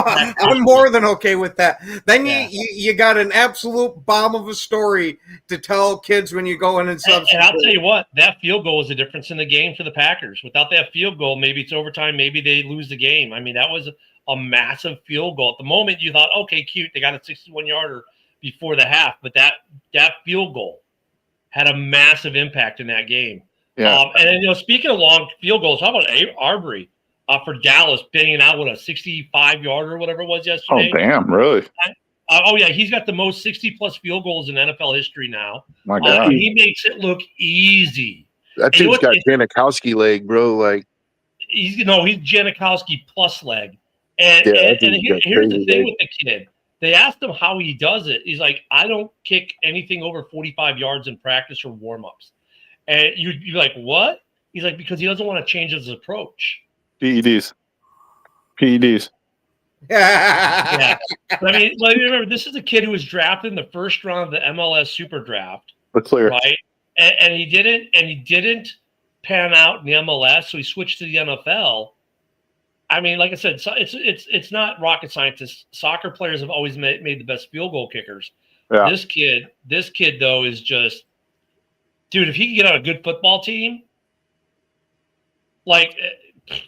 more than okay with that. Then you got an absolute bomb of a story to tell kids when you go in and substitute. And I'll tell you what, that field goal was the difference in the game for the Packers. Without that field goal, maybe it's overtime. Maybe they lose the game. I mean, that was a massive field goal. At the moment, you thought, okay, cute, they got a 61-yarder before the half, but that field goal had a massive impact in that game. Yeah. And then, speaking of long field goals, how about Arbery for Dallas banging out with a 65-yarder or whatever it was yesterday? Oh, damn, really? Yeah, he's got the most 60-plus field goals in NFL history now. My God. He makes it look easy. That dude's got Janikowski leg, bro. Like, he's Janikowski plus leg. And here's the thing with the kid. They asked him how he does it. He's like, I don't kick anything over 45 yards in practice or warm-ups. And you're like, what? He's like, because he doesn't want to change his approach. PEDs. Yeah. But I mean, remember, this is a kid who was drafted in the first round of the MLS Super Draft. But clear. Right? And he didn't pan out in the MLS, so he switched to the NFL. I mean, like I said, it's not rocket scientists. Soccer players have always made the best field goal kickers. Yeah. This kid though is just, dude. If he can get on a good football team, like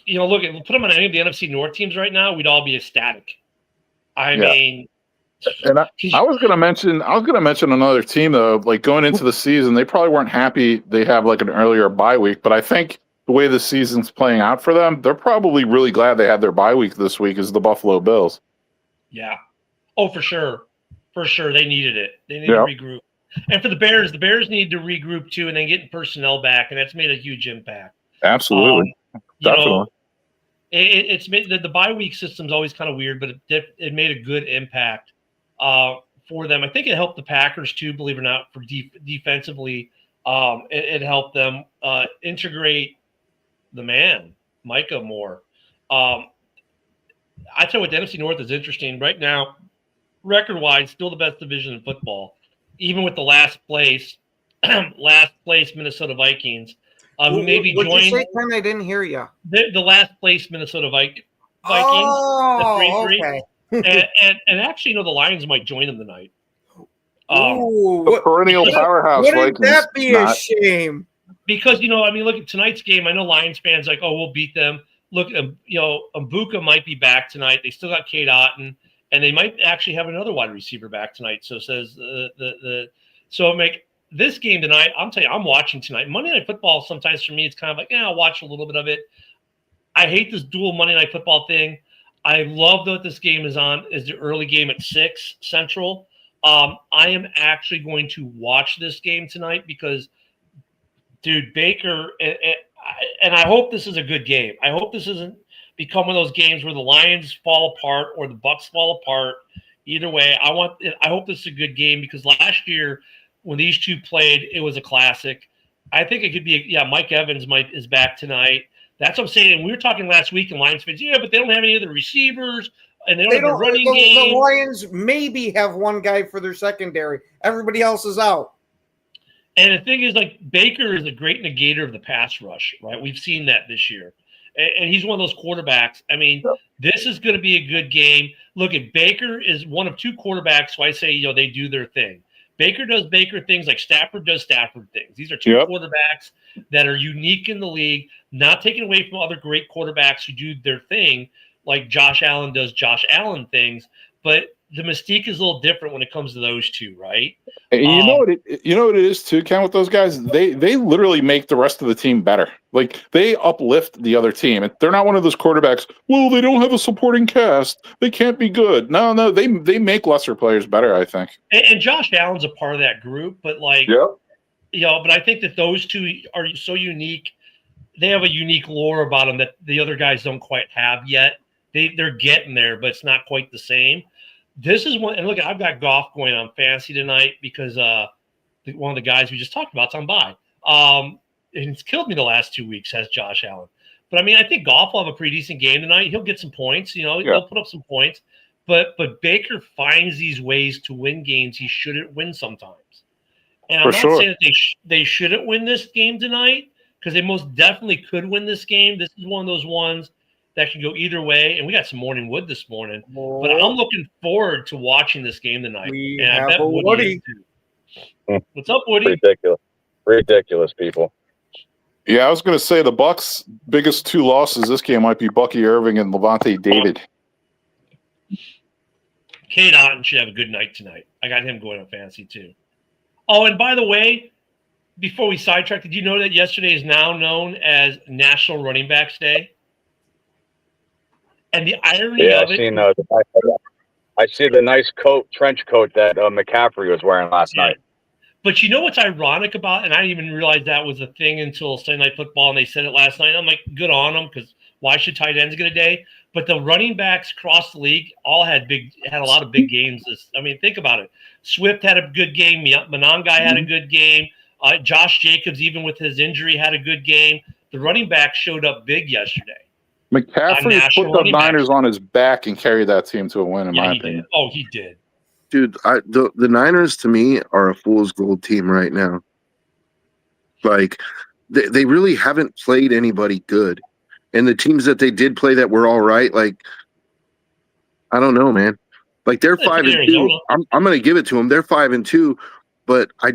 look, if we put them on any of the NFC North teams right now, we'd all be ecstatic. I mean, and I was gonna mention another team though. Like going into the season, they probably weren't happy they have like an earlier bye week, but I think the way the season's playing out for them, they're probably really glad they had their bye week this week. Is the Buffalo Bills? Yeah. Oh, for sure. For sure, they needed it. They needed to regroup. And for the Bears need to regroup too, and then getting personnel back, and that's made a huge impact. Absolutely, definitely. It's made the bye week system's always kind of weird, but it made a good impact for them. I think it helped the Packers too, believe it or not, for defensively. It helped them integrate the man, Micah Moore. I tell you what, the NFC North is interesting right now. Record-wise, still the best division in football, even with the last place Minnesota Vikings, who maybe joined. What did you say, Ken? I didn't hear you. The last place Minnesota Vikings. Oh, okay. and actually, the Lions might join them tonight. The perennial powerhouse. Wouldn't that be a shame? Because look at tonight's game. I know Lions fans like, oh, we'll beat them. Look, Mbuka might be back tonight. They still got Kate Otten, and they might actually have another wide receiver back tonight. So says so make this game tonight. I'm telling you, I'm watching tonight. Monday Night Football. Sometimes for me, it's kind of like, I'll watch a little bit of it. I hate this dual Monday Night Football thing. I love that this game is the early game at 6 Central. I am actually going to watch this game tonight because, dude, Baker, and I hope this is a good game. I hope this isn't become one of those games where the Lions fall apart or the Bucs fall apart. Either way, I hope this is a good game because last year when these two played, it was a classic. I think it could be Mike Evans is back tonight. That's what I'm saying. We were talking last week in Lions fans, but they don't have any other receivers and they don't have a running game. The Lions maybe have one guy for their secondary. Everybody else is out. And the thing is, like, Baker is a great negator of the pass rush, right? We've seen that this year. And he's one of those quarterbacks. I mean, this is going to be a good game. Look, Baker is one of two quarterbacks who I say, they do their thing. Baker does Baker things like Stafford does Stafford things. These are two quarterbacks that are unique in the league, not taken away from other great quarterbacks who do their thing, like Josh Allen does Josh Allen things. But the mystique is a little different when it comes to those two, right? And you know what it is too, Ken, with those guys? They literally make the rest of the team better. Like they uplift the other team. And they're not one of those quarterbacks, well, they don't have a supporting cast. They can't be good. No, they make lesser players better, I think. And Josh Allen's a part of that group, but but I think that those two are so unique. They have a unique lore about them that the other guys don't quite have yet. They're getting there, but it's not quite the same. This is one, and look, I've got Goff going on fantasy tonight because one of the guys we just talked about is on bye. And it's killed me the last 2 weeks, has Josh Allen. But I mean, I think Goff will have a pretty decent game tonight. He'll get some points, he'll put up some points. But Baker finds these ways to win games he shouldn't win sometimes. And I'm not saying that they shouldn't win this game tonight because they most definitely could win this game. This is one of those ones that can go either way, and we got some morning wood this morning. But I'm looking forward to watching this game tonight. We have a Woody. What's up, Woody? Ridiculous, people. Yeah, I was going to say the Bucs' biggest two losses this game might be Bucky Irving and Levante David. Kate Otten should have a good night tonight. I got him going on fantasy too. Oh, and by the way, before we sidetrack, did you know that yesterday is now known as National Running Backs Day? And the irony of it. I see the nice trench coat that McCaffrey was wearing last night. But you know what's ironic about, and I didn't even realize that was a thing until Sunday Night Football, and they said it last night. I'm like, good on them, because why should tight ends get a day? But the running backs across the league all had a lot of big games. Think about it. Swift had a good game. Monangai had a good game. Josh Jacobs, even with his injury, had a good game. The running back showed up big yesterday. McCaffrey put the Niners on his back and carried that team to a win, in my opinion. Oh, he did. Dude, the Niners, to me, are a fool's gold team right now. Like, they really haven't played anybody good. And the teams that they did play that were all right, like, I don't know, man. Like, they're 5-2. I'm going to give it to them. They're 5-2. But I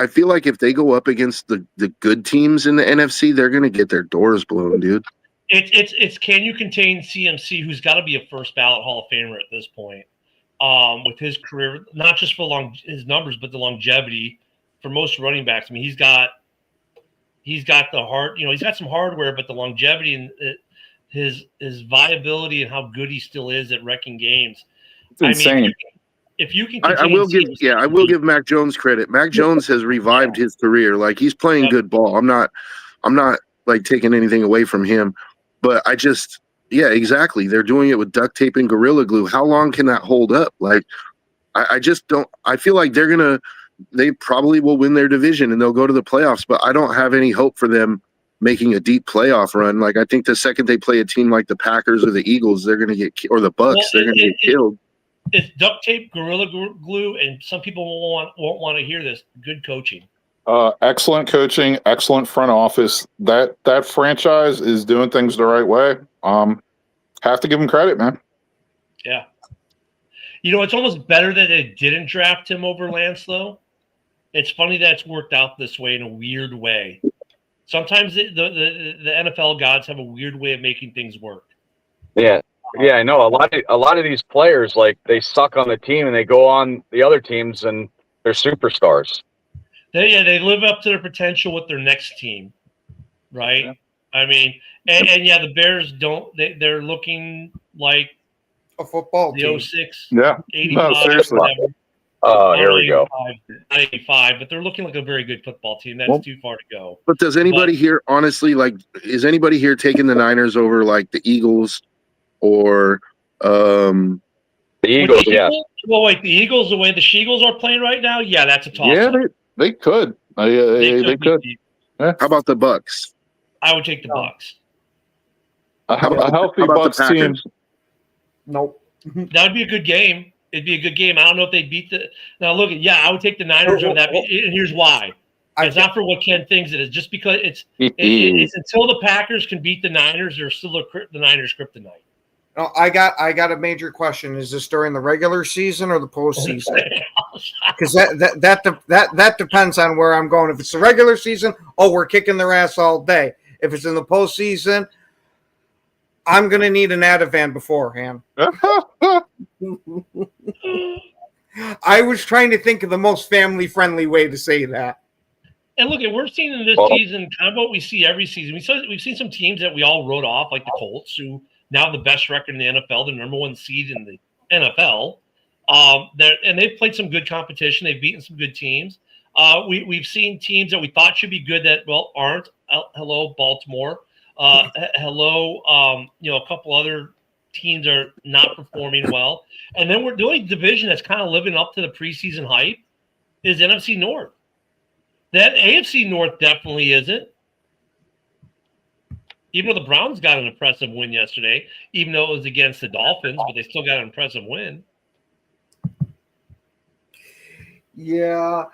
feel like if they go up against the good teams in the NFC, they're going to get their doors blown, dude. It's can you contain CMC, who's got to be a first ballot Hall of Famer at this point, with his career, not just for his numbers, but the longevity for most running backs. I mean, he's got the heart, he's got some hardware, but the longevity and his viability and how good he still is at wrecking games. It's insane. Mean, if you can, I will give Mac Jones credit. Mac Jones has revived his career. Like, he's playing good ball. I'm not like taking anything away from him, but exactly. They're doing it with duct tape and Gorilla Glue. How long can that hold up? Like, I just don't. I feel like they probably will win their division and they'll go to the playoffs, but I don't have any hope for them making a deep playoff run. Like, I think the second they play a team like the Packers or the Eagles, they're going to get, or the Bucks, they're going to get killed. It's duct tape, Gorilla Glue, and some people won't want to hear this. Good coaching. Excellent coaching, excellent front office. That franchise is doing things the right way. Have to give them credit, man. Yeah. It's almost better that they didn't draft him over Lance, though. It's funny that it's worked out this way in a weird way. Sometimes the NFL gods have a weird way of making things work. Yeah. Yeah, I know. A lot of these players, like, they suck on the team and they go on the other teams and they're superstars. They live up to their potential with their next team, right? Yeah. I mean, and the Bears don't. They're looking like a football the team. 06, yeah. 85, no, seriously. Here we go. Not 85, but they're looking like a very good football team. That's too far to go. But does anybody here, honestly, like, is anybody here taking the Niners over, like, the Eagles or the Eagles? Yeah. Well, wait, the Eagles, the way the Sheagles are playing right now, yeah, that's a toss. Yeah, they could. They could. How about the Bucks? I would take the Bucks. A healthy Bucks team. Nope. That would be a good game. It'd be a good game. I don't know if they beat the. Now look, I would take the Niners over that, and here's why. It's not for what Ken thinks it is. Just because it's until the Packers can beat the Niners, they're still the Niners kryptonite. No, I got a major question. Is this during the regular season or the postseason? Because that depends on where I'm going. If it's the regular season, we're kicking their ass all day. If it's in the postseason, I'm gonna need an Ativan beforehand. I was trying to think of the most family-friendly way to say that. And look, we're seeing in this season kind of what we see every season. We've seen some teams that we all wrote off, like the Colts, who now have the best record in the NFL, the number one seed in the NFL. And they've played some good competition. They've beaten some good teams. We've seen teams that we thought should be good that, aren't. Hello, Baltimore. Hello, a couple other teams are not performing well. And then the only division that's kind of living up to the preseason hype is NFC North. That AFC North definitely isn't. Even though the Browns got an impressive win yesterday, even though it was against the Dolphins, but they still got an impressive win. Yeah.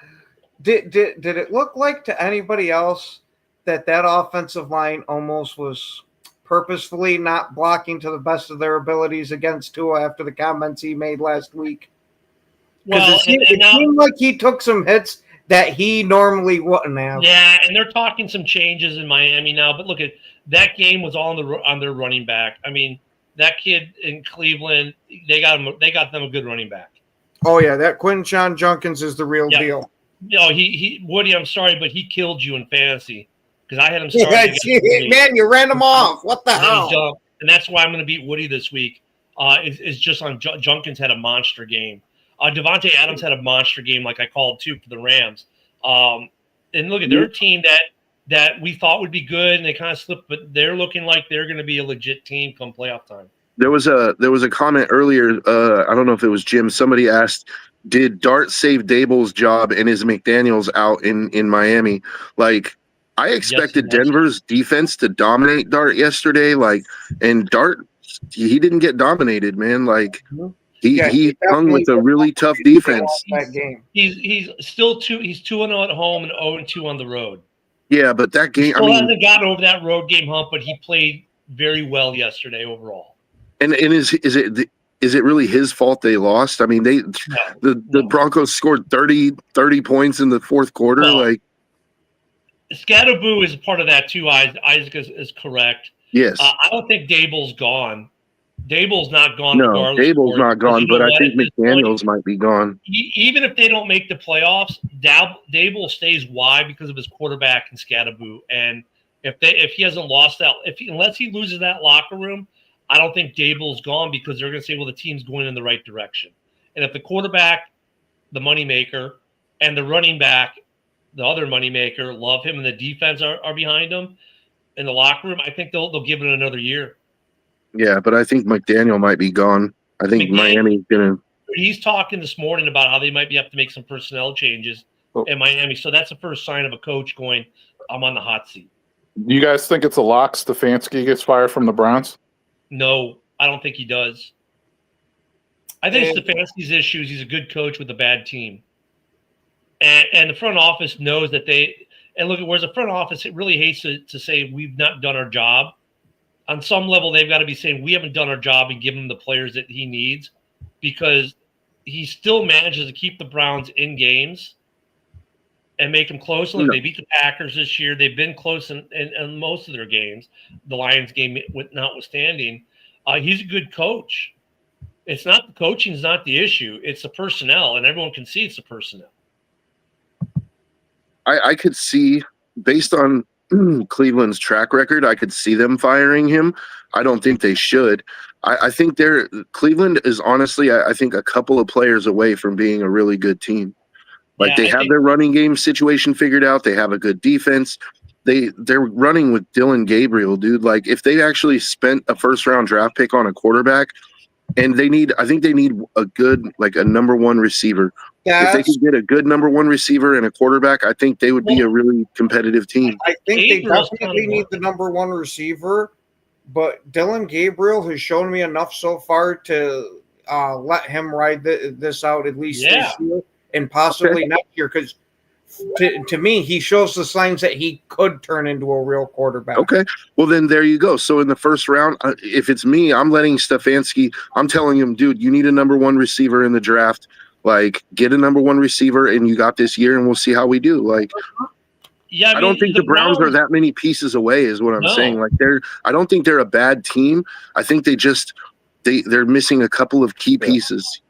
Did it look like to anybody else that offensive line almost was purposefully not blocking to the best of their abilities against Tua after the comments he made last week? Because it seemed like he took some hits that he normally wouldn't have. Yeah, and they're talking some changes in Miami now. But look, at that game was all on their running back. I mean, that kid in Cleveland, they got them a good running back. Oh yeah, that Quinshon Judkins is the real deal. He Woody, I'm sorry, but he killed you in fantasy because I had him starting. Man, you ran him off. What the hell? And that's why I'm going to beat Woody this week. Is just on Judkins had a monster game. Devontae Adams had a monster game, like I called too, for the Rams. And look at their team that we thought would be good, and they kind of slipped, but they're looking like they're going to be a legit team come playoff time. There was a comment earlier. I don't know if it was Jim. Somebody asked, "Did Dart save Dable's job, and is McDaniels out in Miami?" Like, I expected Denver's defense to dominate Dart yesterday. Like, and Dart, he didn't get dominated, man. Like. He hung with a really tough defense. That game. He's still he's 2-0 at home and 0-2 on the road. Yeah, but that game, he hasn't gotten over that road game hump, but he played very well yesterday overall. And is it really his fault they lost? I mean, the Broncos scored 30 points in the fourth quarter. Like, Scatterboo is part of that too. Isaac is correct. Yes. I don't think Dable's gone. Dable's not gone. No, regardless Dable's of not because gone, you know but I what? think At this point, McDaniels might be gone. even if they don't make the playoffs, Dable stays. Why? Because of his quarterback and Scattaboo. And if he hasn't lost that, unless he loses that locker room, I don't think Dable's gone because they're going to say, well, the team's going in the right direction. And if the quarterback, the moneymaker, and the running back, the other moneymaker, love him, and the defense are behind him in the locker room, I think they'll give it another year. Yeah, but I think McDaniel might be gone. I think Miami's gonna. He's talking this morning about how they might have to make some personnel changes in Miami. So that's the first sign of a coach going, I'm on the hot seat. You guys think it's a lock Stefanski gets fired from the Browns? No, I don't think he does. I think Stefanski's issues, he's a good coach with a bad team. And the front office knows that whereas the front office, it really hates to say we've not done our job. On some level, they've got to be saying we haven't done our job and give him the players that he needs, because he still manages to keep the Browns in games and make them close. Look, they beat the Packers this year. They've been close in most of their games, the Lions game notwithstanding. He's a good coach. It's not the coaching is not the issue. It's the personnel, and everyone can see it's the personnel. I could see, based on Cleveland's track record, I could see them firing him. I don't think they should. I think Cleveland is honestly, I think, a couple of players away from being a really good team. Like they have their running game situation figured out. They have a good defense. They're running with Dylan Gabriel, dude. Like if they actually spent a first-round draft pick on a quarterback, and I think they need a good, like a number one receiver. If they could get a good number one receiver and a quarterback, I think they would be a really competitive team. I think they definitely need the number one receiver, but Dylan Gabriel has shown me enough so far to let him ride this out at least this year and possibly next year, because to me, he shows the signs that he could turn into a real quarterback. Okay. Well, then there you go. So in the first round, if it's me, I'm letting Stefanski, I'm telling him, dude, you need a number one receiver in the draft. Like, get a number one receiver, and you got this year, and we'll see how we do. Like, I don't think the Browns are that many pieces away, is what I'm saying. Like, I don't think they're a bad team. I think they're missing a couple of key pieces.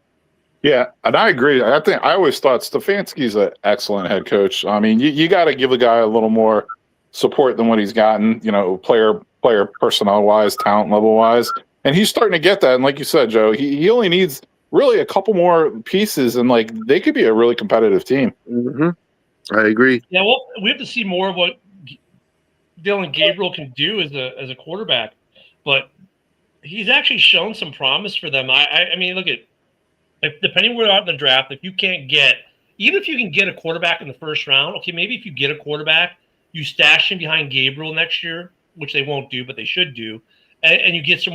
Yeah, and I agree. I always thought Stefanski's an excellent head coach. I mean, you got to give a guy a little more support than what he's gotten, player personnel wise, talent level wise, and he's starting to get that. And like you said, Joe, he only needs really a couple more pieces, and like they could be a really competitive team. Mm-hmm. I agree. Yeah, well, we have to see more of what Dylan Gabriel can do as a quarterback, but he's actually shown some promise for them. I mean, look at. Depending where you're at in the draft, even if you can get a quarterback in the first round, okay, maybe if you get a quarterback, you stash him behind Gabriel next year, which they won't do, but they should do, and you get some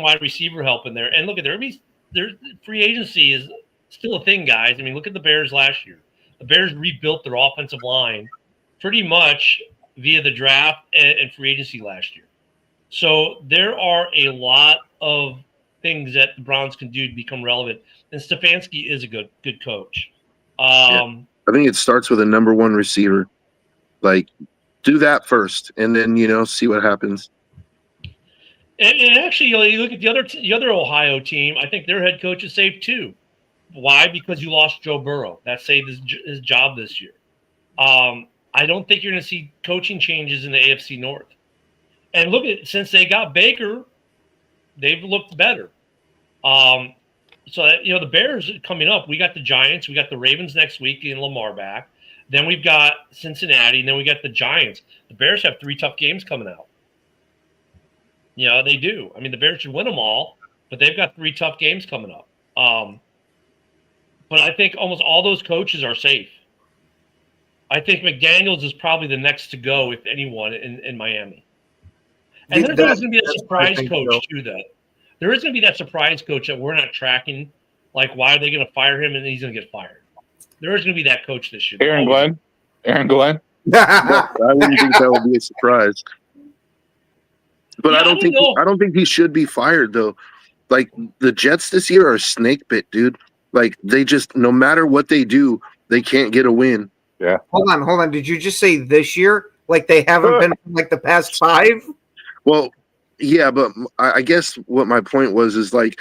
wide receiver help in there. And look at their free agency is still a thing, guys. I mean, look at the Bears last year. The Bears rebuilt their offensive line pretty much via the draft and free agency last year. So there are a lot of things that the Browns can do to become relevant. And Stefanski is a good coach. I think it starts with a number one receiver. Like, do that first, and then see what happens. And actually, you look at the other Ohio team. I think their head coach is safe too. Why? Because you lost Joe Burrow. That saved his job this year. I don't think you're going to see coaching changes in the AFC North. And look since they got Baker, they've looked better. So the Bears coming up. We got the Giants, we got the Ravens next week, getting Lamar back. Then we've got Cincinnati, and then we got the Giants. The Bears have 3 tough games coming out. They do. I mean, the Bears should win them all, but they've got 3 tough games coming up. But I think almost all those coaches are safe. I think McDaniels is probably the next to go, if anyone, in Miami. And there's going to be a surprise coach too, though. There is going to be that surprise coach that we're not tracking. Like, why are they going to fire him and he's going to get fired? There is going to be that coach this year. Aaron Glenn? I wouldn't think that would be a surprise. But I don't think he should be fired, though. Like, the Jets this year are snake bit, dude. Like, they just, no matter what they do, they can't get a win. Yeah. Hold on. Did you just say this year? Like they haven't been like the past 5? Well, Yeah, but I guess what my point was is like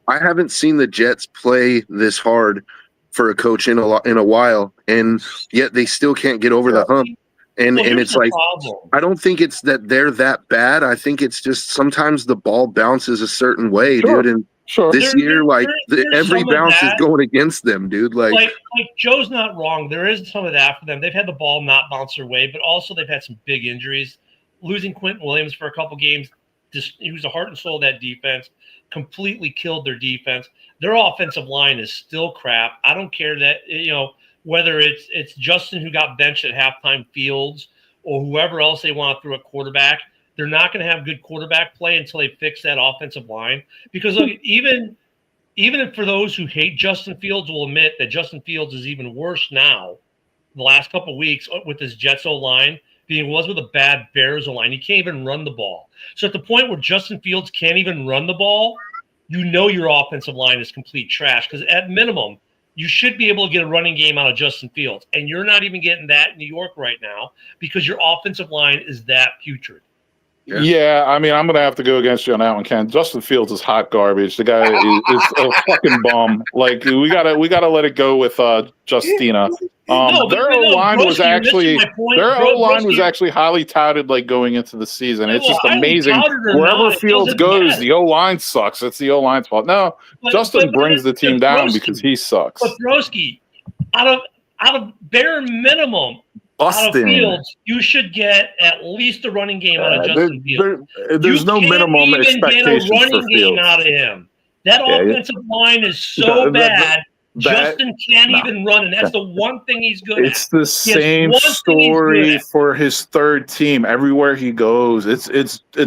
I haven't seen the Jets play this hard for a coach in a while, and yet they still can't get over the hump. And Well, and here's it's the like problem. I don't think it's that they're that bad. I think it's just sometimes the ball bounces a certain way, Sure. dude. And Sure. this year, like there's every some of bounce is that. going against them, dude. Like Joe's not wrong. There is some of that for them. They've had the ball not bounce their way, but also they've had some big injuries. Losing Quentin Williams for a couple games, he was the heart and soul of that defense, completely killed their defense. Their offensive line is still crap. I don't care that, whether it's Justin who got benched at halftime, Fields, or whoever else they want through a quarterback. They're not going to have good quarterback play until they fix that offensive line. Because look, even for those who hate Justin Fields will admit that Justin Fields is even worse now the last couple of weeks with his Jets O-line than he was with a bad Bears O-line. He can't even run the ball. So at the point where Justin Fields can't even run the ball, your offensive line is complete trash. Because at minimum, you should be able to get a running game out of Justin Fields. And you're not even getting that in New York right now because your offensive line is that putrid. Yeah, I mean, I'm going to have to go against you on that one, Ken. Justin Fields is hot garbage. The guy is a fucking bum. Like we gotta let it go with Justina. Their O-line was actually highly touted like going into the season. It's just amazing. Wherever Fields goes, the O-line sucks. It's the O-line's fault. No, Justin brings the team down because he sucks. But Broski, out of bare minimum. Out of Fields, you should get at least a running game out of Justin Fields. There's no minimum expectations for Fields. Get a running game out of him. That offensive line is so bad. Justin can't even run, and that's the one thing he's good at. It's the same story for his third team. Everywhere he goes, it's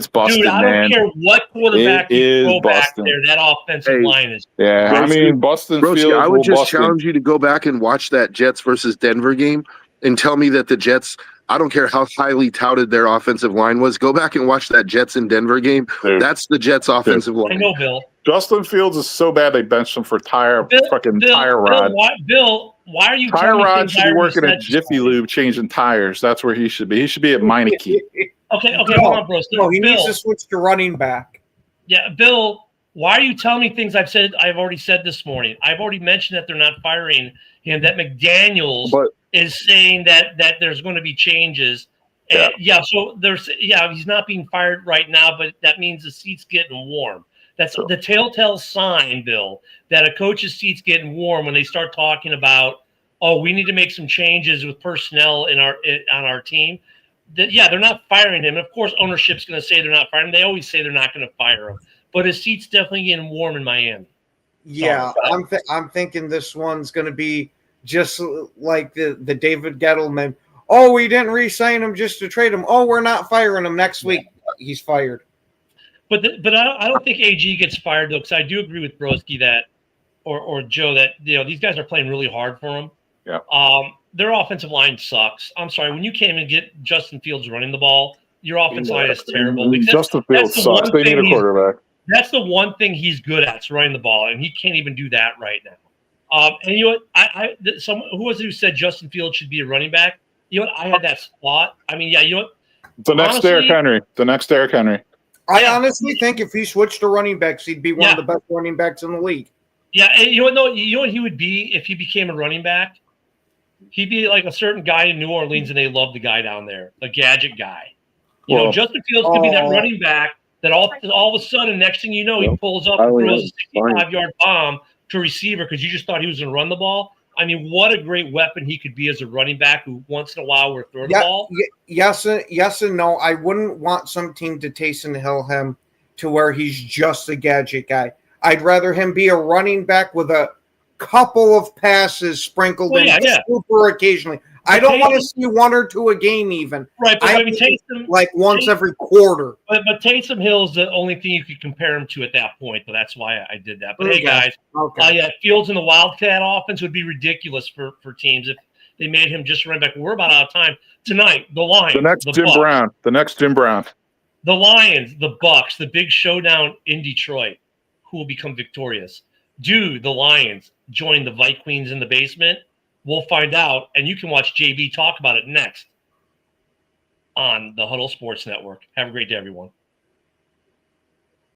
busted, dude, I don't care what quarterback you throw back there. That offensive line is. Yeah, I mean, Bustin Fields. I would just challenge you to go back and watch that Jets versus Denver game. And tell me that the Jets, I don't care how highly touted their offensive line was, go back and watch that Jets in Denver game. Dude. That's the Jets offensive line. I know, Bill. Justin Fields is so bad they benched him for Tire Rod. Bill, why are you Tire Rod should be working at Jiffy Lube changing tires. That's where he should be. He should be at Meineke. Okay, hold on, bro. No, he needs to switch to running back. Yeah, Bill, why are you telling me things I've already said this morning? I've already mentioned that they're not firing him, that McDaniels is saying that there's going to be changes. And so he's not being fired right now, but that means the seat's getting warm. That's the telltale sign, Bill, that a coach's seat's getting warm when they start talking about, we need to make some changes with personnel on our team. They're not firing him. Of course, ownership's going to say they're not firing him. They always say they're not going to fire him. But his seat's definitely getting warm in Miami. Yeah, I'm thinking this one's going to be just like the David Gettleman. Oh, we didn't re-sign him just to trade him. Oh, we're not firing him next week. He's fired. But I don't think AG gets fired though, because I do agree with Broski that, or Joe, that these guys are playing really hard for him. Yeah. Their offensive line sucks. I'm sorry, when you came and get Justin Fields running the ball, your offensive line is terrible. Justin Fields sucks. They need a quarterback. That's the one thing he's good at, is running the ball, and he can't even do that right now. And you know what? Who was it who said Justin Fields should be a running back? You know what? I had that spot. I mean, you know what? The next Derrick Henry. I honestly think if he switched to running backs, he'd be one of the best running backs in the league. Yeah, and you know what he would be if he became a running back? He'd be like a certain guy in New Orleans, and they love the guy down there, the gadget guy. Justin Fields could be that running back that all of a sudden, next thing you know, he pulls up and throws a 65-yard bomb to a receiver because you just thought he was going to run the ball. I mean, what a great weapon he could be as a running back who once in a while will throw the ball. Yes and no. I wouldn't want some team to Taysom Hill him to where he's just a gadget guy. I'd rather him be a running back with a couple of passes sprinkled in super occasionally. I don't want to see one or two a game even. Right, but Taysom, like once every quarter. But Taysom Hill's the only thing you could compare him to at that point, so that's why I did that. But hey, guys, Fields in the Wildcat offense would be ridiculous for teams if they made him just running back. We're about out of time. Tonight, the Lions. The next Jim Brown. The Lions, the Bucks, the big showdown in Detroit. Who will become victorious? Do the Lions join the Vikings in the basement? We'll find out, and you can watch JB talk about it next on the Huddle Sports Network. Have a great day, everyone.